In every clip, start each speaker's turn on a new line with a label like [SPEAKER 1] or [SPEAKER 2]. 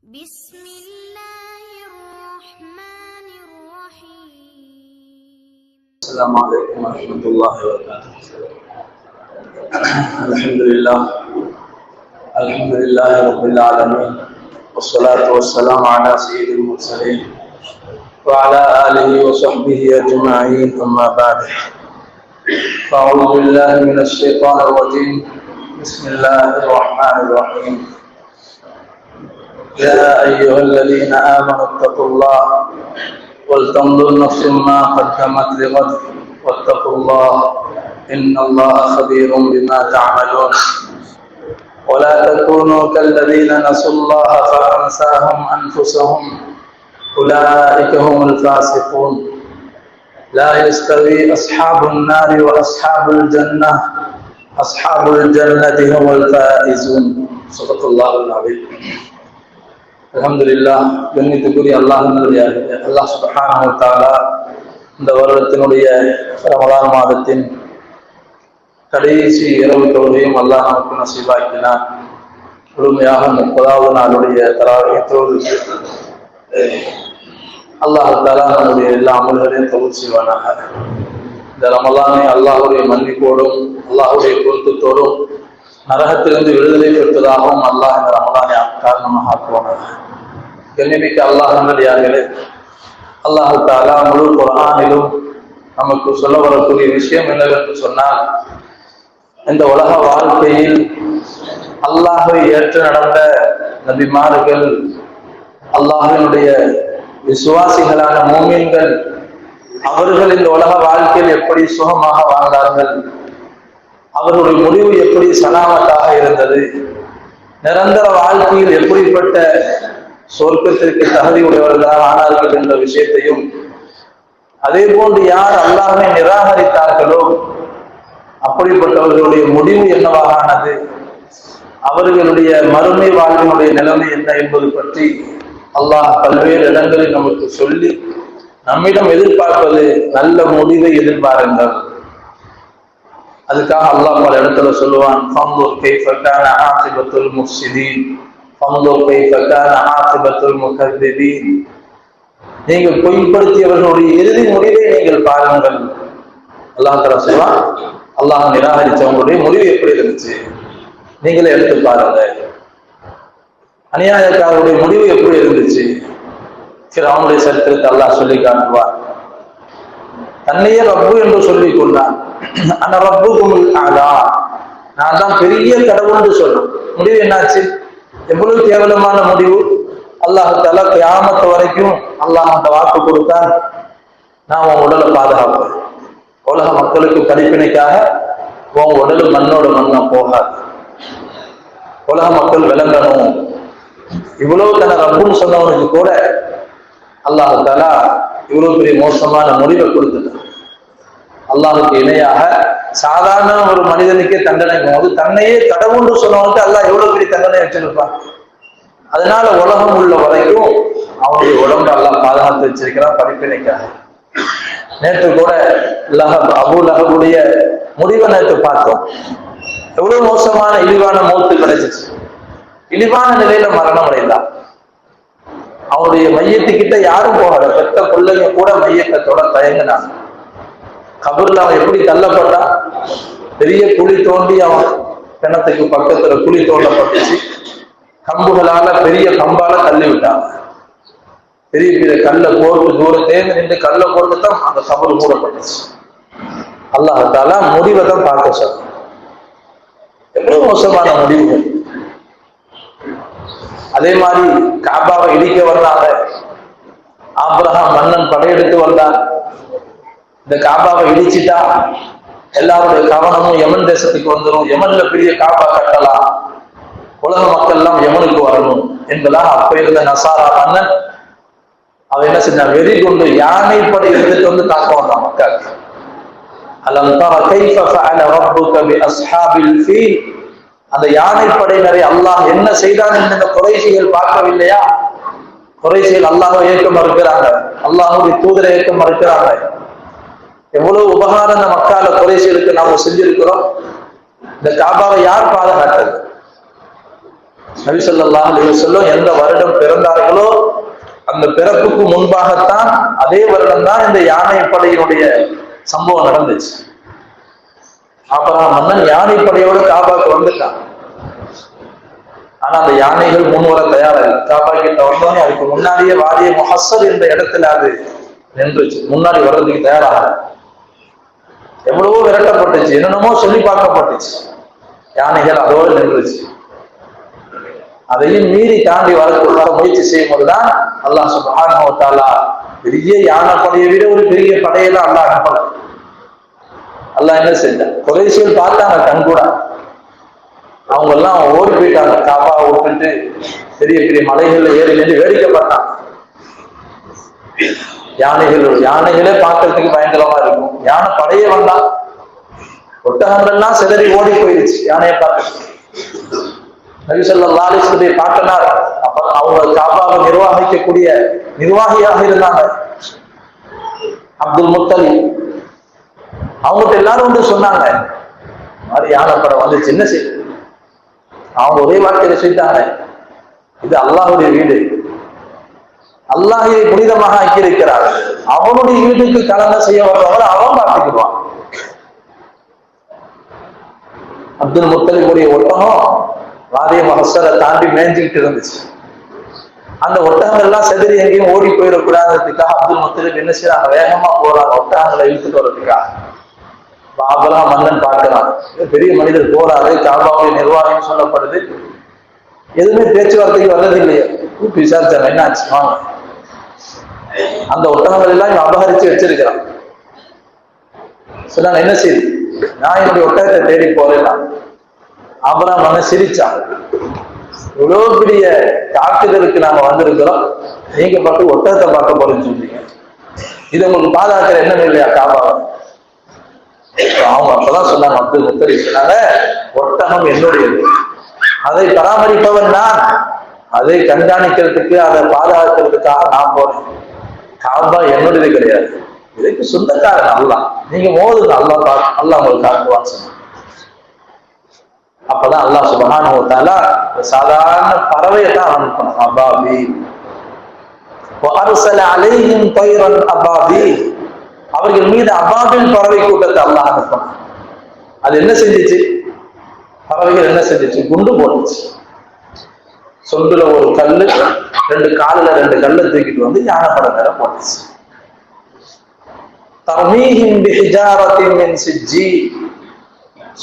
[SPEAKER 1] بسم الله الرحمن الرحيم.
[SPEAKER 2] السلام عليكم ورحمة الله وبركاته. الحمد لله رب العالمين، والصلاة والسلام على سيد المرسلين وعلى آله وصحبه أجمعين، أما بعد. فأعوذ بالله من الشيطان الرجيم. بسم الله الرحمن الرحيم. يا أيها الذين آمنوا اتقوا الله ولتنظر نفس ما قدمت لغد واتقوا الله إن الله خبير بما تعملون. ولا تكونوا كالذين نسوا الله فأنساهم أنفسهم أولئك هم الفاسقون. لا يستوي أصحاب النار وأصحاب الجنة، أصحاب الجنة هم الفائزون. صدق الله العظيم. அல்ஹம்துலில்லாஹ். கண்ணியத்துக்குரிய அல்லாஹ் சுப்ஹானஹு வ தஆலா இந்த வருடத்தினுடைய ரமலான் மாதத்தின் கடைசி இரவு தொழுகையும் அல்லாஹ் நமக்கு நசீபாக்கினார். முழுமையாக 30வது நாளுடைய தராவீஹ் தொழுகை அல்லாஹ் தஆலா நம்முடைய எல்லா அமல்களையும் கபூல் செய்வானாக. இந்த ரமலானை அல்லாஹ்வுடைய மன்னிப்போடும் அல்லாஹ்வுடைய பொருத்தத்தோடும் நரகத்திலிருந்து விடுதலை பெற்றதாகவும் அல்லாஹ் இந்த ரமலானை காரணமாக ஆக்குவானாக. கண்ணியமிக்க அல்லாஹ் நல்லடியார்களே, அல்லாஹ் தஆலா முழு குர்ஆனிலும் நமக்கு சொல்ல வரக்கூடிய விஷயம் என்னவென்று சொன்னால், இந்த உலக வாழ்க்கையில் அல்லாஹ்வை ஏற்று நடந்த நபிமார்கள், அல்லாஹ்வினுடைய விசுவாசிகளான மூமின்கள், அவர்கள் இந்த உலக வாழ்க்கையில் எப்படி சுகமாக வாழ்ந்தார்கள், அவருடைய முடிவு எப்படி சலாமத்தாக இருந்தது, நிரந்தர வாழ்க்கையில் எப்படிப்பட்ட சொர்க்கத்திற்கு தகுதி உடையவர்களாக ஆனார்கள் என்ற விஷயத்தையும், அதே போன்று யார் அல்லாஹ்வை நிராகரித்தார்களோ அப்படிப்பட்டவர்களுடைய முடிவு என்னவாக ஆனது, அவர்களுடைய மறுமை வாழ்வினுடைய நிலைமை என்ன என்பது பற்றி அல்லாஹ் பல்வேறு இடங்களில் நமக்கு சொல்லி நம்மிடம் எதிர்பார்ப்பது நல்ல முடிவை எதிர்பாருங்கள். அதுக்காக அல்லாஹ் பல இடத்துல சொல்லுவான், ஃபன்துர் கைஃப கான ஆகிபத்துல் முஃப்ஸிதீன், ஃபன்துர் கைஃப கான ஆகிபத்துல் முகذிபீன். நீங்கள் பொய்ப்படுத்தியவர்களுடைய இறுதி முடிவை நீங்கள் பாருங்கள். அல்லாஹ் தஆலா சொல்வான், அல்லாஹ் நிராகரித்தவங்களுடைய முடிவு எப்படி இருந்துச்சு நீங்களே எடுத்து பாருங்க. அநியாயக்காரருடைய முடிவு எப்படி இருந்துச்சு, ஃபிரௌனுடைய சரித்திரத்தை அல்லாஹ் சொல்லி காட்டுவார். தன்னையே ரப்பு என்று சொல்லிக் கொண்டான். ஆனா ரப்புகுமுல் அலா, நான் தான் பெரிய கடவுள்னு சொல்றேன். முடிவு என்னாச்சு? எவ்வளவு கேவலமான முடிவு. அல்லாஹ் தஆலா கியாமத் வரைக்கும் அல்லாஹ் அந்த வாக்கு கொடுத்தான், நான் உன் உடலை பாதுகாப்பேன், உலக மக்களுக்கு படிப்பினைக்காக உன் உடல் மண்ணோட மண்ணா போகாது, உலக மக்கள் விளங்கணும். இவ்வளவு தன ரப்புன்னு சொன்னவனுக்கு கூட அல்லாஹ் தஆலா இவ்வளவு பெரிய மோசமான முடிவை கொடுத்துட்டான். அல்லாஹுக்கு இணையாக சாதாரண ஒரு மனிதனுக்கே தண்டனை போது, தன்னையே கடவுள்னு சொன்னவனுக்கு அல்லாஹ் எவ்வளவு பெரிய தண்டனை வச்சிருப்பான். அதனால உலகம் உள்ள வரைக்கும் அவனுடைய உடம்பு அல்லாஹ் பாதுகாத்து வச்சிருக்கிறான் படிப்பினைக்காக. நேற்று கூட அபூ லஹபுடைய முடிவை நேற்று பார்த்தோம். எவ்வளவு மோசமான இழிவான மௌத்து கிடைச்சிச்சு. இழிவான நிலையில மரணம் அடைந்தான். அவனுடைய மையத்துக்கிட்ட யாரும் போகல, பெத்த பிள்ளைங்க கூட மையத்தோட தயங்கினான். கபர்ல அவன் எப்படி தள்ளப்பட்டான், பெரிய குழி தோண்டி அவன் கிணத்துக்கு பக்கத்துல குழி தோண்டப்பட்டுச்சு. கம்புகளால பெரிய கம்பால தள்ளி விட்டான். பெரிய பெரிய கல்லை போட்டு தூரத்தேர்ந்து நின்று கல்லை போட்டுத்தான் அந்த கபரு மூடப்பட்டுச்சு. அல்லாஹ் தஆலா முடிவை தான் பார்க்க சொல்ல. எவ்வளவு மோசமான முடிவுகள். அதே மாதிரி காபாவை இடிக்க வந்தாங்க. ஆபிரகாம் மன்னன் படையெடுத்து வந்தான். இந்த காபாவை இடிச்சிட்டா எல்லாருடைய கவனமும் யமன் தேசத்துக்கு வந்துடும், யமன்ல பெரிய காபா கட்டலாம், உலக மக்கள் எல்லாம் யமனுக்கு வரணும் என்பதாக அப்ப இருந்த நசாரா மன்னன் அவன் என்ன செஞ்சான், வெறி கொண்டு யானை படை எடுத்துட்டு வந்து தாக்க வந்தான் மக்கள். அலம் தர கைஃப ஃபஅல ரப்புக பி அஸ்ஹாபில் ஃபீல். அந்த யானை படையினரை அல்லாஹ் என்ன செய்தான் என்று இந்த குறைஷிகள் பார்க்கவில்லையா? குறைஷிகள் அல்லாஹ்வை ஏற்க மறுக்கிறாங்க, அல்லாஹ்வுடைய தூதரை ஏற்க மறுக்கிறாங்க. எவ்வளவு உபகாரம் இந்த மக்கால குறைஷிகளுக்கு நாம செஞ்சிருக்கிறோம். இந்த காபாவை யார் பாதுகாத்தது? நபி ஸல்லல்லாஹு அலைஹி வஸல்லம் எந்த வருடம் பிறந்தார்கள் அந்த பிறப்புக்கு முன்பாகத்தான் அதே வருடம் தான் இந்த யானைப்படையினுடைய சம்பவம் நடந்துச்சு. அப்புறம் மன்னன் யானைப்படையோட காபாக்கு வந்துட்டான். ஆனா அந்த யானைகள் முன் வர தயாராக காபா கிட்ட வந்தோடனே அதுக்கு முன்னாடியே வாதிய முஹஸ்ஸர் என்ற இடத்துல அது நின்றுச்சு. முன்னாடி வர்றதுக்கு தயாராக எவ்வளவோ விரட்டப்பட்டுச்சு, என்னென்னமோ சொல்லி பார்க்கப்பட்டுச்சு. யானைகள் அதோடு நின்றுச்சு. அதையும் மீறி தாண்டி வர முயற்சி செய்யும் போதுதான் அல்லாஹ் சுப்ஹானஹு வ தஆலா பெரிய யானை படையை விட ஒரு பெரிய படையெல்லாம் அல்லாஹ் அனுப்பல. அல்லாஹ் என்ன செஞ்சான், குறைஷிகள் பார்த்தாங்க கண் கூட. அவங்க எல்லாம் ஓடி போயிட்டாங்க, காபா விட்டுட்டு பெரிய பெரிய மலைகள்ல ஏறி நின்று வேடிக்கை பார்த்தாங்க. யானைகளே பார்க்கறதுக்கு பயங்கரமா இருக்கும். யானை படையே வந்தா ஒட்டகங்கள்லாம் சிதறி ஓடி போயிடுச்சு யானையை பார்க்க. நபி ஸல்லல்லாஹு அலைஹி வஸல்லம் பாட்டனார், அப்புறம் அவங்க காபாவை நிர்வகிக்கக்கூடிய நிர்வாகியாக இருந்தாங்க அப்துல் முத்தலிப். அவங்ககிட்ட எல்லாரும் வந்து சொன்னாங்க, மாதிரி யானை படம் வந்து சின்ன செய்தி. அவங்க ஒரே வார்த்தையில சொல்லிட்டாங்க, இது அல்லாஹ்வுடைய வீடு, அல்லாஹ் இதை புனிதமாக ஆக்கியிருக்கிறார், அவனுடைய வீட்டுக்கு கலந்து செய்ய வர்றவரை அவன் பார்த்துக்குவான். அப்துல் முத்தலிபுடைய ஒட்டகம் வாதிய முஹஸ்ஸரை தாண்டி மேய்ஞ்சிக்கிட்டு இருந்துச்சு. அந்த ஒட்டகங்கள் எல்லாம் செதறி எங்கேயும் ஓடி போயிடக்கூடாதுக்காக அப்துல் முத்தலிப் என்ன செய்யறாங்க, வேகமா போறாங்க ஒட்டகங்களை இழுத்துட்டு வர்றதுக்காக. பாபலா மன்னன் பார்க்கிறான், பெரிய மனிதர் போறாரு, காபாவுடைய நிர்வாகம் சொல்லப்படுது, எதுவுமே பேச்சுவார்த்தைக்கு வர்றது இல்லையே. விசாரிச்சாங்க, என்ன ஆச்சு வாங்க. அந்த ஒட்டகங்கள் எல்லாம் அபகரிச்சு வச்சிருக்கிறான். சொன்னாங்க, என்ன செய்தி, நான் என்னுடைய ஒட்டகத்தை தேடி போறேன். அப்புறம் மன சிரிச்சான், இவ்வளவு பெரிய தாக்குதலுக்கு நாம வந்திருக்கிறோம், நீங்க பார்த்து ஒட்டகத்தை பார்க்க போறேன்னு சொல்றீங்க, இது உங்களுக்கு பாதுகாக்கிற என்ன இல்லையா காபாவை? அவங்க அப்பதான் சொன்னாங்க, அப்துல் முத்தலிப் சொன்னாங்க, ஒட்டகம் என்னுடையது, அதை பராமரிப்பவன் நான், அதை கண்காணிக்கிறதுக்கு அதை பாதுகாக்கிறதுக்காக நான் போறேன், காபா என்னுடையது கிடையாது, இதுக்கு சொந்தக்காரன் அல்லாஹ், நீங்க மோதுங்க, அல்லாஹ் உங்களுக்கு காக்குவான்னு சொன்னாங்க. அப்பதான் அல்லாஹ் சுப்ஹானஹு வ தஆலா சாதாரண பறவையை தான் அனுப்பணும், அபாபீல். வஅர்ஸல அலைஹிம் தைரன் அபாபீல், அவர்கள் மீது அபாபீல் பறவை கூட்டத்தை அல்லாஹ் அனுப்பணும். அது என்ன செஞ்சிச்சு, பறவைகள் என்ன செஞ்சிச்சு, குண்டு போட்டுச்சு. சொல்லுல ஒரு கல்லு, ரெண்டு காலில் ரெண்டு கல்லை தூக்கிட்டு வந்து யானை படம் மேல போட்டுச்சு. தர்மீஹிம் பிஹிஜாரத்தின் மின் சிஜ்ஜீல்,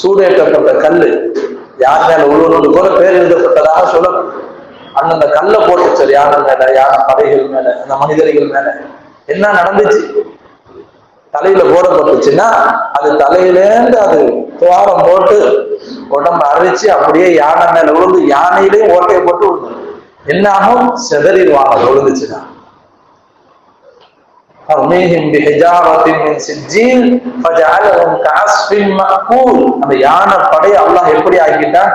[SPEAKER 2] சூடேற்றப்பட்ட கல்லு யார் மேல உள்ளூர் கூட பேர் எழுதப்பட்டதாக சொல்லணும். அந்தந்த கல்லை போட்டுச்சு யானை மேல, யானை படைகள் மேல, அந்த மனிதர்கள் மேல. என்ன நடந்துச்சு, தலையில போடப்பட்டுச்சுன்னா அது தலையிலேருந்து அது துவாரம் போட்டு உடம்பு அரைச்சு அப்படியே யானை மேல விழுந்து யானையிலேயே ஓட்டையை போட்டு விழுந்து என்ன ஆகும், செதறிடுவாங்க விழுந்துச்சுன்னா. அந்த யானை படை அல்லாஹ் எப்படி ஆக்கிட்டான்,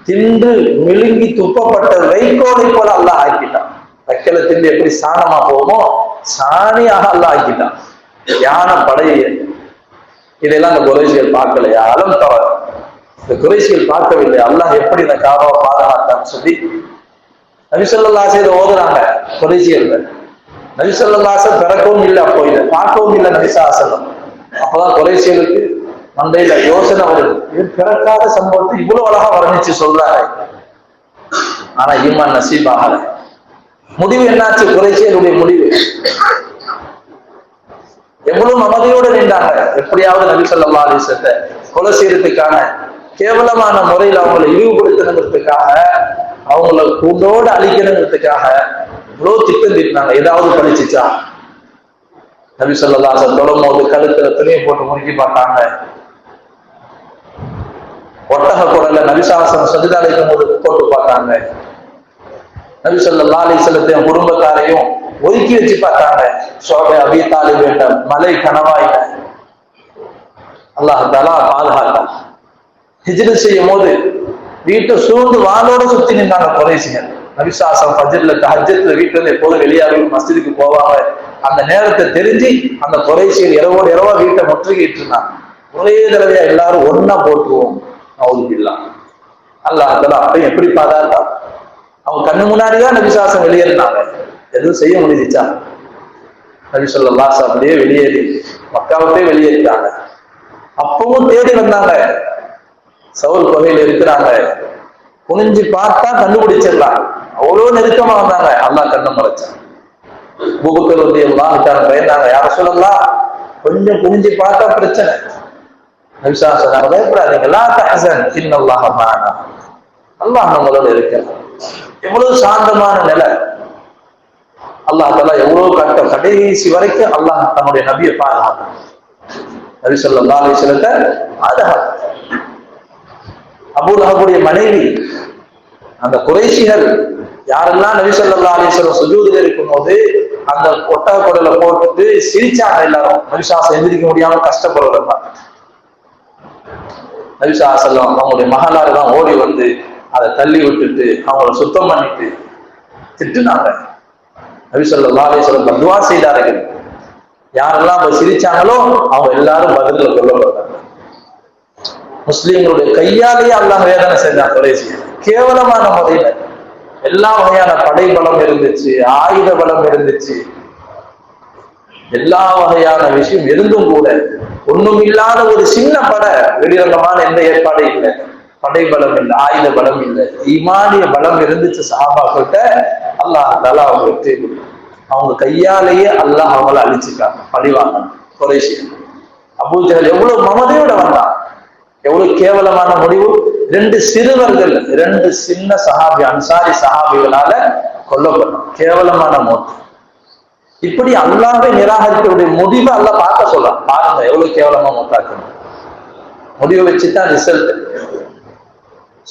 [SPEAKER 2] தின்று மிழுங்கி துப்பப்பட்ட வைக்கோலை போல அல்லாஹ் ஆக்கிட்டான். வைக்கல திண்டு எப்படி சாணமா போகுமோ சாணியாக அல்லாஹ் ஆக்கிட்டான் யானை படையை. இதெல்லாம் அந்த குறைஷிகள் பார்க்கலையா, அலம் தவறு, இந்த குறைஷிகள் பார்க்கவில்லை அல்லாஹ் எப்படி இந்த காபாவை பாதுகாத்தான்னு சொல்லி நபி ஸல்லல்லாஹு அலைஹி வஸல்லம் ஓதுறாங்க. குறைஷிகள் நபி ஸல்லல்லாஹு அலைஹி வஸல்லம் பிறக்கவும் இல்லை, அப்போ இல்லை பார்க்கவும் இல்லை நபி ஸல்லல்லாஹு அலைஹி வஸல்லம். அப்பதான் குறைஷிகளுக்கு மண்டையில யோசனை வருது, இது பிறக்காத சம்பவத்தை இவ்வளவு அழகா வர்ணிச்சு சொல்றாங்க. ஆனா ஈமான் நசீபாகல. முடிவு என்னாச்சு, குறைஷிகளுடைய முடிவு எவ்வளவு மமதையோடு நின்றாங்க, எப்படியாவது நபி ஸல்லல்லாஹு அலைஹி வஸல்லம் கொலை செய்யறதுக்கான கேவலமான முறையில் அவங்களை இழிவுபடுத்தணுங்கிறதுக்காக, அவங்களை கூண்டோடு அழிக்கணுங்கிறதுக்காக இவ்வளவு திட்டம் தீட்டினாங்க. ஏதாவது படிச்சுச்சா, நபி ஸல்லல்லாஹு அலைஹி வஸல்லம் தொழும் போது கழுத்துல துணியை போட்டு முறுக்கி பார்த்தாங்க. ஒட்டக குரல்ல நபிசாசனம் சஜிதாலைக்கும் போது போட்டு பார்த்தாங்க. நபி ஸல்லல்லாஹு அலைஹி வஸல்லம் குடும்பத்தாரையும் ஒதுக்கி வச்சு பார்த்தாங்க. ஷுஐப் அபீ தாலிப் என்ற மலை கணவாயில அல்லாஹ் தஆலா பாதுகாத்தான். ஹிஜ்ரத் செய்யும் போது வீட்டை சூழ்ந்து வாளோட சுத்தி நின்றாங்க குறைஷிகள். நபிசாசம் ஃபஜ்ர்ல தஹஜ்ஜத்ல வீட்டுல இருந்து எப்போதும் வெளியாகி மஸ்ஜிதுக்கு போவாங்க. அந்த நேரத்தை தெரிஞ்சு அந்த குறைஷிகள் இரவோடு இரவா வீட்டை முற்றுகிட்டு இருந்தாங்க. ஒரே தடவையா எல்லாரும் ஒன்னா போட்டுருவோம், நவுதுபில்லாஹ். அல்லாஹ் தஆலா அப்ப எப்படி பாதுகாத்தான். அவங்க கண்ணு முன்னாடிதான் நபிசாசம் வெளியேறினாங்க. எதுவும் செய்ய முடிஞ்சிச்சா? நபி ஸல்லல்லாஹு அலைஹி வஸல்லம் அப்படியே வெளியேறி மக்காவுக்கே வெளியேறிட்டாங்க. அப்பவும் தேடி வந்தாங்க. சவுல் குகையில இருக்கிறாங்க. குனிஞ்சு பார்த்தா கண்டுபிடிச்சிடலாம். அவ்வளவு நெருக்கமா வந்தாங்க. அல்லாஹ் கண்ணை மறைச்சான். பூபக்கர் ரலியல்லாஹு அன்ஹு பயந்தாங்க. யா ரசூலல்லாஹ், கொஞ்சம் குனிஞ்சு பார்த்தா பிரச்சனை. நபி ஸல்லல்லாஹு அலைஹி வஸல்லம் பயப்படாதீங்க, லா தஹ்சன் இன்னல்லாஹ மஅனா, அல்லாஹ் நம்மளோட இருக்கிறார். எவ்வளவு சாந்தமான நிலை. அல்லாஹ் தஆலா எவ்வளவு கடைசி வரைக்கும் அல்லாஹ் தன்னுடைய நபியை பாதுகாத்தான். நபி ஸல்லல்லாஹு அலைஹி வஸல்லம் பாதுகாத்தான். அபூ லஹபுடைய மனைவி, அந்த குறைஷிகள் யாரெல்லாம் நபி ஸல்லல்லாஹு அலைஹி வஸல்லம் சுஜூதில் இருக்கும்போது அந்த ஒட்டக குடலை போட்டுட்டு சிரிச்சாங்க. எல்லாரும் நபி ஸல்லல்லாஹு எந்திரிக்க முடியாம கஷ்டப்படுறதா. நபி ஸல்லல்லாஹு அலைஹி வஸல்லம் அவங்களுடைய மகளார் தான் ஓடி வந்து அதை தள்ளி விட்டுட்டு அவங்கள சுத்தம் பண்ணிட்டு திட்டுனாங்க. நபி ஸல்லல்லாஹு அலைஹி வஸல்லம் துஆ செய்தார்கள். யாரெல்லாம் சிரிச்சாங்களோ அவங்க எல்லாரும் பதில கொல்லப்பட்டாங்க. முஸ்லிம்களுடைய கையாலேயே அல்லாஹ் வேதனை செஞ்சான். குறைசி கேவலமான முறையில எல்லா வகையான படை பலம் இருந்துச்சு, ஆயுத பலம் இருந்துச்சு, எல்லா வகையான விஷயம் இருந்தும் கூட ஒண்ணும் இல்லாத ஒரு சின்ன படை, வெளிரங்கமான எந்த ஏற்பாடும் இல்லை, படை பலம் இல்லை, ஆயுத பலம் இல்லை, ஈமானிய பலம் இருந்துச்சு சஹாபாக்கிட்ட. அல்லாஹ் தஆலா அவங்க வெற்றி கொடுத்தாங்க. அவங்க கையாலேயே அல்லாஹ் அவங்கள அழிச்சுட்டாங்க, பழிவாங்க. குறைஷி அபூ ஜஹல் எவ்வளவு மமதையோட வந்தான், எவ்வளவு கேவலமான முடிவு. 2 சிறுவர்கள், 2 சின்ன சஹாபி, அன்சாரி சஹாபிகளால கொல்லப்பட்டோம். கேவலமான மௌத். இப்படி அல்லாஹ்வை நிராகரிக்கக்கூடிய முடிவை அல்லாஹ் பார்க்க சொல்லலாம். பாருங்க எவ்வளவு கேவலமா மௌத்தாக்கணும். முடிவை வச்சுதான் ரிசல்ட்.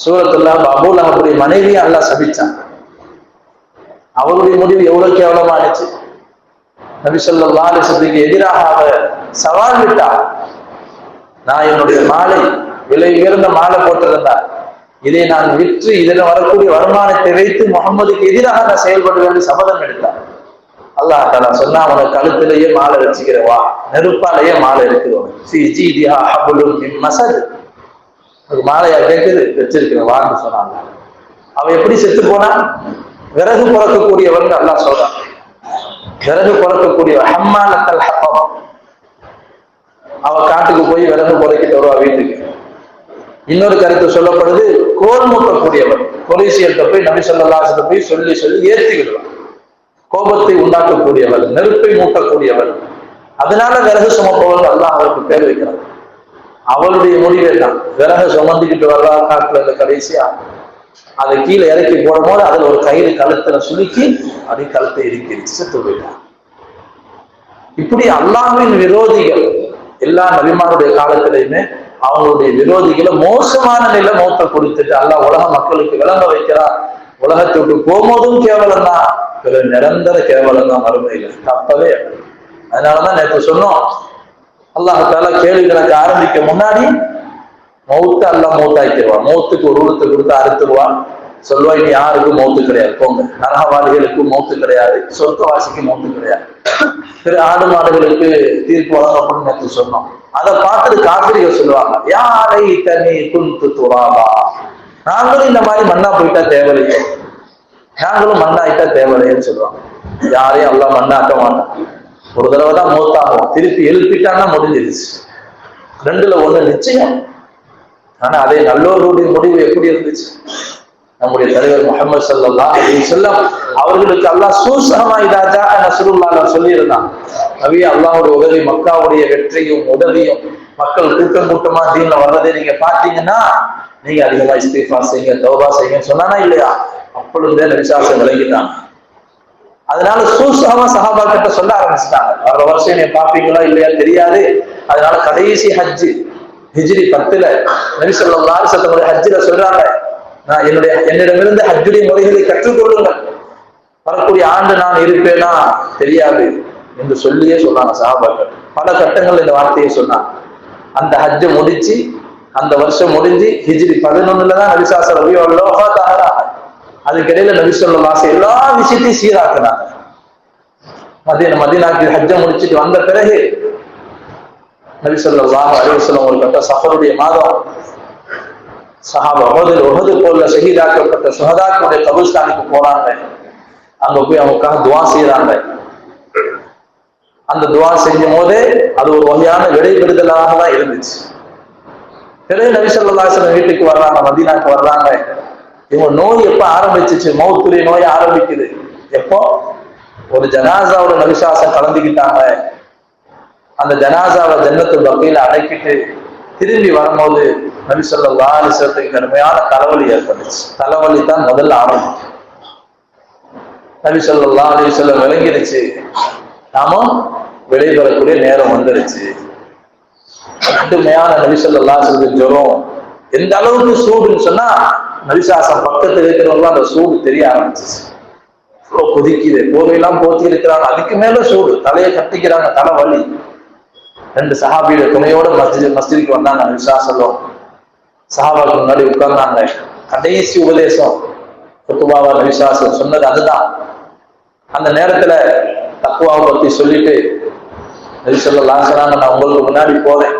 [SPEAKER 2] சூரத்துல அபூ லஹபுடைய மனைவியை அல்லாஹ் சபிச்சான். அவருடைய முடிவு எவ்வளவு கேவலமா இருந்துச்சு. நபி ஸல்லல்லாஹு அலைஹி வஸல்லம் எதிராக அவ சவால் விட்டார். நான் என்னுடைய மாலை, விலை உயர்ந்த மாலை போட்டிருந்தார், இதை நான் விற்று இதில் வரக்கூடிய வருமானத்தை வைத்து முகமதுக்கு எதிராக நான் செயல்படுவேன் என்று சபதம் எடுத்தார். அல்லாஹ் தஆலா சொன்னா, அவனுக்கு கழுத்திலேயே மாலை வச்சுக்கிறவா, நெருப்பாலேயே மாலை இருக்கிறோம். மாலையா கேட்குது, வச்சிருக்கிறவான்னு சொன்னாங்க. அவ எப்படி செத்து போனா? விறகு புறக்கக்கூடியவன் அல்லாஹ் சொல்றான். விறகு புறக்கக்கூடியவன் ஹம்மாலத்தல் ஹத்தப். அவ காட்டுக்கு போய் விறகு புறக்கிட்டு வருவா வீட்டுக்கு. இன்னொரு கருத்து சொல்லப்படுது, கோல் மூட்டக்கூடியவன். குறைஷியர்கிட்ட போய் நபி ஸல்லல்லாஹு அலைஹி வஸல்லம் போய் சொல்லி சொல்லி ஏற்றி விடுவான். கோபத்தை உண்டாக்கக்கூடியவன், நெருப்பை மூட்டக்கூடியவன். அதனால விறகு சுமப்பவன் அல்லாஹ் அவருக்கு பேர் வைக்கிறான். அவளுடைய முடிவே தான். விறகு சுமந்துக்கிட்டு வர்றா காட்டுல இந்த கடைசியா அதை கீழே இறக்கி போடும் போது அதுல ஒரு கயிறு கழுத்துல சுலுக்கி அப்படி கழுத்தை இறுக்கிடுச்சு, செத்து போயிட்டான். இப்படி அல்லாஹ்வின் விரோதிகள் எல்லா நபிமாருடைய காலத்திலையுமே அவங்களுடைய விரோதிகளை மோசமான நிலை மௌத்தை கொடுத்துட்டு அல்லாஹ் உலக மக்களுக்கு விளங்க வைக்கிறார். உலகத்தை விட்டு போகும்போதும் கேவலம் தான், நிரந்தர கேவலம் தான் மறுமையில, தப்பவே. அதனாலதான் நேற்று சொன்னோம், அல்லாஹ் தஆலா கேள்வி கணக்கு ஆரம்பிக்க முன்னாடி மௌத்து அல்லாஹ் மௌத்தாக்கிடுவான். மௌத்துக்கு ஒரு உருவத்தை கொடுத்து அறுத்துருவான். சொல்லுவா, இனி யாருக்கும் மௌத்து கிடையாது, போங்க. நரகவாதிகளுக்கும் மௌத்து கிடையாது, சொர்க்கவாசிக்கு மௌத்து கிடையாது. ஆடு மாடுகளுக்கு தீர்ப்பு வழங்கப்படும் நேற்று சொன்னோம். அதை பார்த்துட்டு காபிர்கள் சொல்லுவாங்க, யாரை தனி குந்து துராபா, நாங்களும் இந்த மாதிரி மண்ணா போயிட்டா தேவையில்லையே, நாங்களும் மண்ணாயிட்டா தேவையில்லையேன்னு சொல்லுவாங்க. யாரையும் அல்லாஹ் மண்ணாக்க மாட்டான். ஒரு தடவை தான் மௌத்தாகும், திருப்பி எழுப்பிட்டான்னா முடிஞ்சிருச்சு. 2ல 1 நிச்சயம். ஆனா அதே நல்லோருடைய முடிவு எப்படி இருந்துச்சு? நம்முடைய தலைவர் முஹம்மது ஸல்லல்லாஹு அலைஹி வஸல்லம் அவர்களுக்கு அல்லாஹ் சூசகமா இதாஜா நஸ்ருல்லாஹ் சொல்லியிருந்தான். நபியே, அல்லாஹ்வுடைய உதவி, மக்காவுடைய வெற்றியும் உதவியும், மக்கள் கூட்டம் கூட்டமா தீன்ல வர்றதை நீங்க பாத்தீங்கன்னா நீங்க அதிகமா இஸ்திக்ஃபார் செய்யுங்க, தௌபா செய்யுங்க சொன்னானா இல்லையா? அப்பொழுதே நபிசாசம் விளங்கிட்டாங்க. அதனால சூசகமா சஹாபா கிட்ட சொல்ல ஆரம்பிச்சுட்டாங்க. வர்ற வருஷம் நீங்க பாப்பீங்களா இல்லையா தெரியாது. அதனால கடைசி ஹஜ்ஜு ஹிஜ்ரி 10ல நபி ஸல்லல்லாஹு அலைஹி வஸல்லம் ஹஜ்ஜில சொல்றாங்க, நான் என்னிடமிருந்து ஹஜ்ஜுடைய முறைகளை கற்றுக்கொள்ளுங்கள், வரக்கூடிய ஆண்டு நான் இருப்பேனா தெரியாது என்று சொல்லியே சொன்னாங்க சஹாபாக்கள். பல கட்டங்கள் இந்த வார்த்தையை சொன்னாங்க. அந்த ஹஜ்ஜை முடிச்சு, அந்த வருஷம் முடிஞ்சு ஹிஜ்ரி 11ல தான் நபி ஸல்லல்லாஹு அலைஹி வஸல்லம் வஃபாத் ஆகிறாங்க. அதுக்கிடையில நபி ஸல்லல்லாஹு அலைஹி வஸல்லம் எல்லா விஷயத்தையும் சீராக்குனாங்க. மதீனாக்கு ஹஜ்ஜை முடிச்சுட்டு வந்த பிறகு நபி ஸல்லல்லாஹு அலைஹி வஸல்லம் ஒரு கட்ட சஃபருடைய மாதம் சஹாபா உஹது போல ஷஹீதாக்கப்பட்ட சுஹதாக்களுடைய கபுஸ்தானுக்கு போறாங்க. அங்க போய் அவங்களுக்காக துவா செய்யறாங்க. அந்த துவா செஞ்சும் போதே அது ஒரு வகையான விடைபெறுதலாக தான் இருந்துச்சு. பிறகு நபி ஸல்லல்லாஹு அலைஹி வஸல்லம் வீட்டுக்கு வர்றாங்க, மதீனாக்கு வர்றாங்க. இவங்க நோய் எப்ப ஆரம்பிச்சிச்சு, மௌத்துடைய நோய் ஆரம்பிக்குது எப்போ? ஒரு ஜனாசாவோட நபிசாசம் கலந்துக்கிட்டாங்க. அந்த ஜனாசாவை ஜன்னத்துல் பக்கீல அடக்கிட்டு திரும்பி வரும்போது நபி ஸல்லல்லாஹு அலைஹி வஸல்லத்துக்கு கடுமையான தலைவலி ஏற்பட்டுச்சு. தலைவலி தான் முதல்ல ஆரம்பிச்சு. நபி ஸல்லல்லாஹு அலைஹி வஸல்லம் விளங்கிடுச்சு, நாம விடைபெறக்கூடிய நேரம் வந்துருச்சு. கடுமையான நபி ஸல்லல்லாஹு அலைஹி வஸல்லம் ஜுரம். எந்த அளவுக்கு சூடுன்னு சொன்னா நபிசாசம் பக்கத்துல இருக்கிறவங்க அந்த சூடு தெரிய ஆரம்பிச்சிச்சு. கொதிக்குது, போர்வையெல்லாம் போத்தி இருக்கிறாங்க, அதுக்கு மேல சூடு, தலையை கட்டிக்கிறாங்க, தலை வலி. 2 சஹாபியோட துணையோட மஸ்ஜிதுக்கு வந்தாங்க. நபிசாசம் சஹாபாக்கு முன்னாடி உட்கார்ந்தாங்க. கடைசி உபதேசம் குத்துபாவா நபிசாசம் சொன்னது அதுதான். அந்த நேரத்துல தக்குவாவை பத்தி சொல்லிட்டு நபி ஸல்லல்லாஹு அலைஹி வஸல்லம், நான் உங்களுக்கு முன்னாடி போறேன்,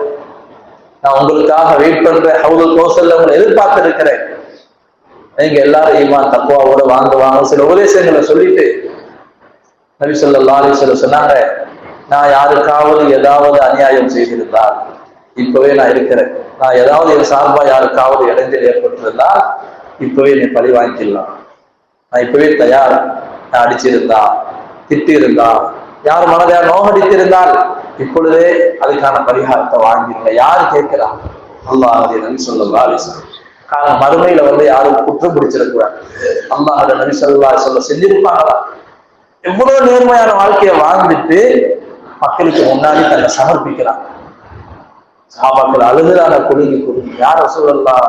[SPEAKER 2] நான் உங்களுக்காக வெயிட் பண்றேன், ஹவுதுல் கௌசர்ல உங்களை எதிர்பார்த்து இருக்கிறேன், நீங்க எல்லாரும் ஈமான் தக்குவாவோட வாங்குவாங்க. சில உபதேசங்களை சொல்லிட்டு நபி ஸல்லல்லாஹு அலைஹி வஸல்லம் சொன்னாங்க, நான் யாருக்காவது ஏதாவது அநியாயம் செய்திருந்தால் இப்பவே நான் இருக்கிறேன். நான் ஏதாவது என் சார்பா யாருக்காவது இடைஞ்சல் ஏற்பட்டிருந்தால் இப்பவே நீ பழி வாங்கிக்கலாம். நான் இப்பவே தயார். நான் அடிச்சிருந்தா, திட்டி இருந்தா, யார் மனதை நோகடித்திருந்தால் இப்பொழுதே அதுக்கான பரிகாரத்தை வாங்கிருங்க. யாரு கேட்கிறா? அல்லாஹ் நபி ஸல்லல்லாஹு அலைஹி வஸல்லம். காரணம் மறுமையில யாரும் குற்றம் பிடிச்சிடக்கூடாது. அல்லாஹ் நபி ஸல்லல்லாஹு அலைஹி வஸல்லம் செஞ்சிருப்பாங்களா? எவ்வளவு நேர்மையான வாழ்க்கையை வாழ்ந்துட்டு மக்களுக்கு முன்னாடி தன்னை சமர்ப்பிக்கிறாங்க. சஹாபாக்கள் அழுகுறாங்க, குடுங்கி யார் ரசூலல்லாஹ்,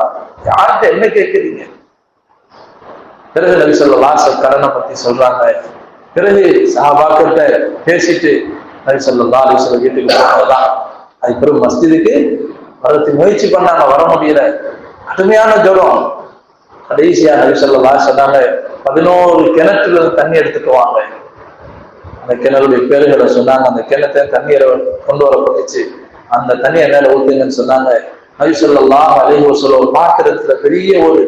[SPEAKER 2] யார்கிட்ட என்ன கேட்கிறீங்க? பிறகு நபி ஸல்லல்லாஹு அலைஹி வஸல்லம் கடனை பத்தி சொல்றாங்க. பிறகு சஹாபாக்கிட்ட பேசிட்டு நபி ஸல்லல்லாஹு அலைஹி வஸல்லம் வீட்டுக்கு போனதுதான். அதுக்கு பிறகு மஸ்ஜிதுக்கு வரத்துக்கு முயற்சி பண்ணாங்க, வர முடியல, கடுமையான ஜுரம். கடைசியா நபி ஸல்லல்லாஹு அலைஹி வஸல்லம் சொன்னாங்க, 11 கிணற்றுல தண்ணி எடுத்துட்டு வாங்க. அந்த கிணறுடைய பேருகளை சொன்னாங்க. அந்த கிணத்தை தண்ணீரை கொண்டு வரப்பட்டுச்சு. அந்த தண்ணியை மேல ஊத்துங்கன்னு சொன்னாங்க. நபி ஸல்லல்லாஹு அலைஹி வஸல்லம் ஒரு பாத்திரத்துல, பெரிய ஒரு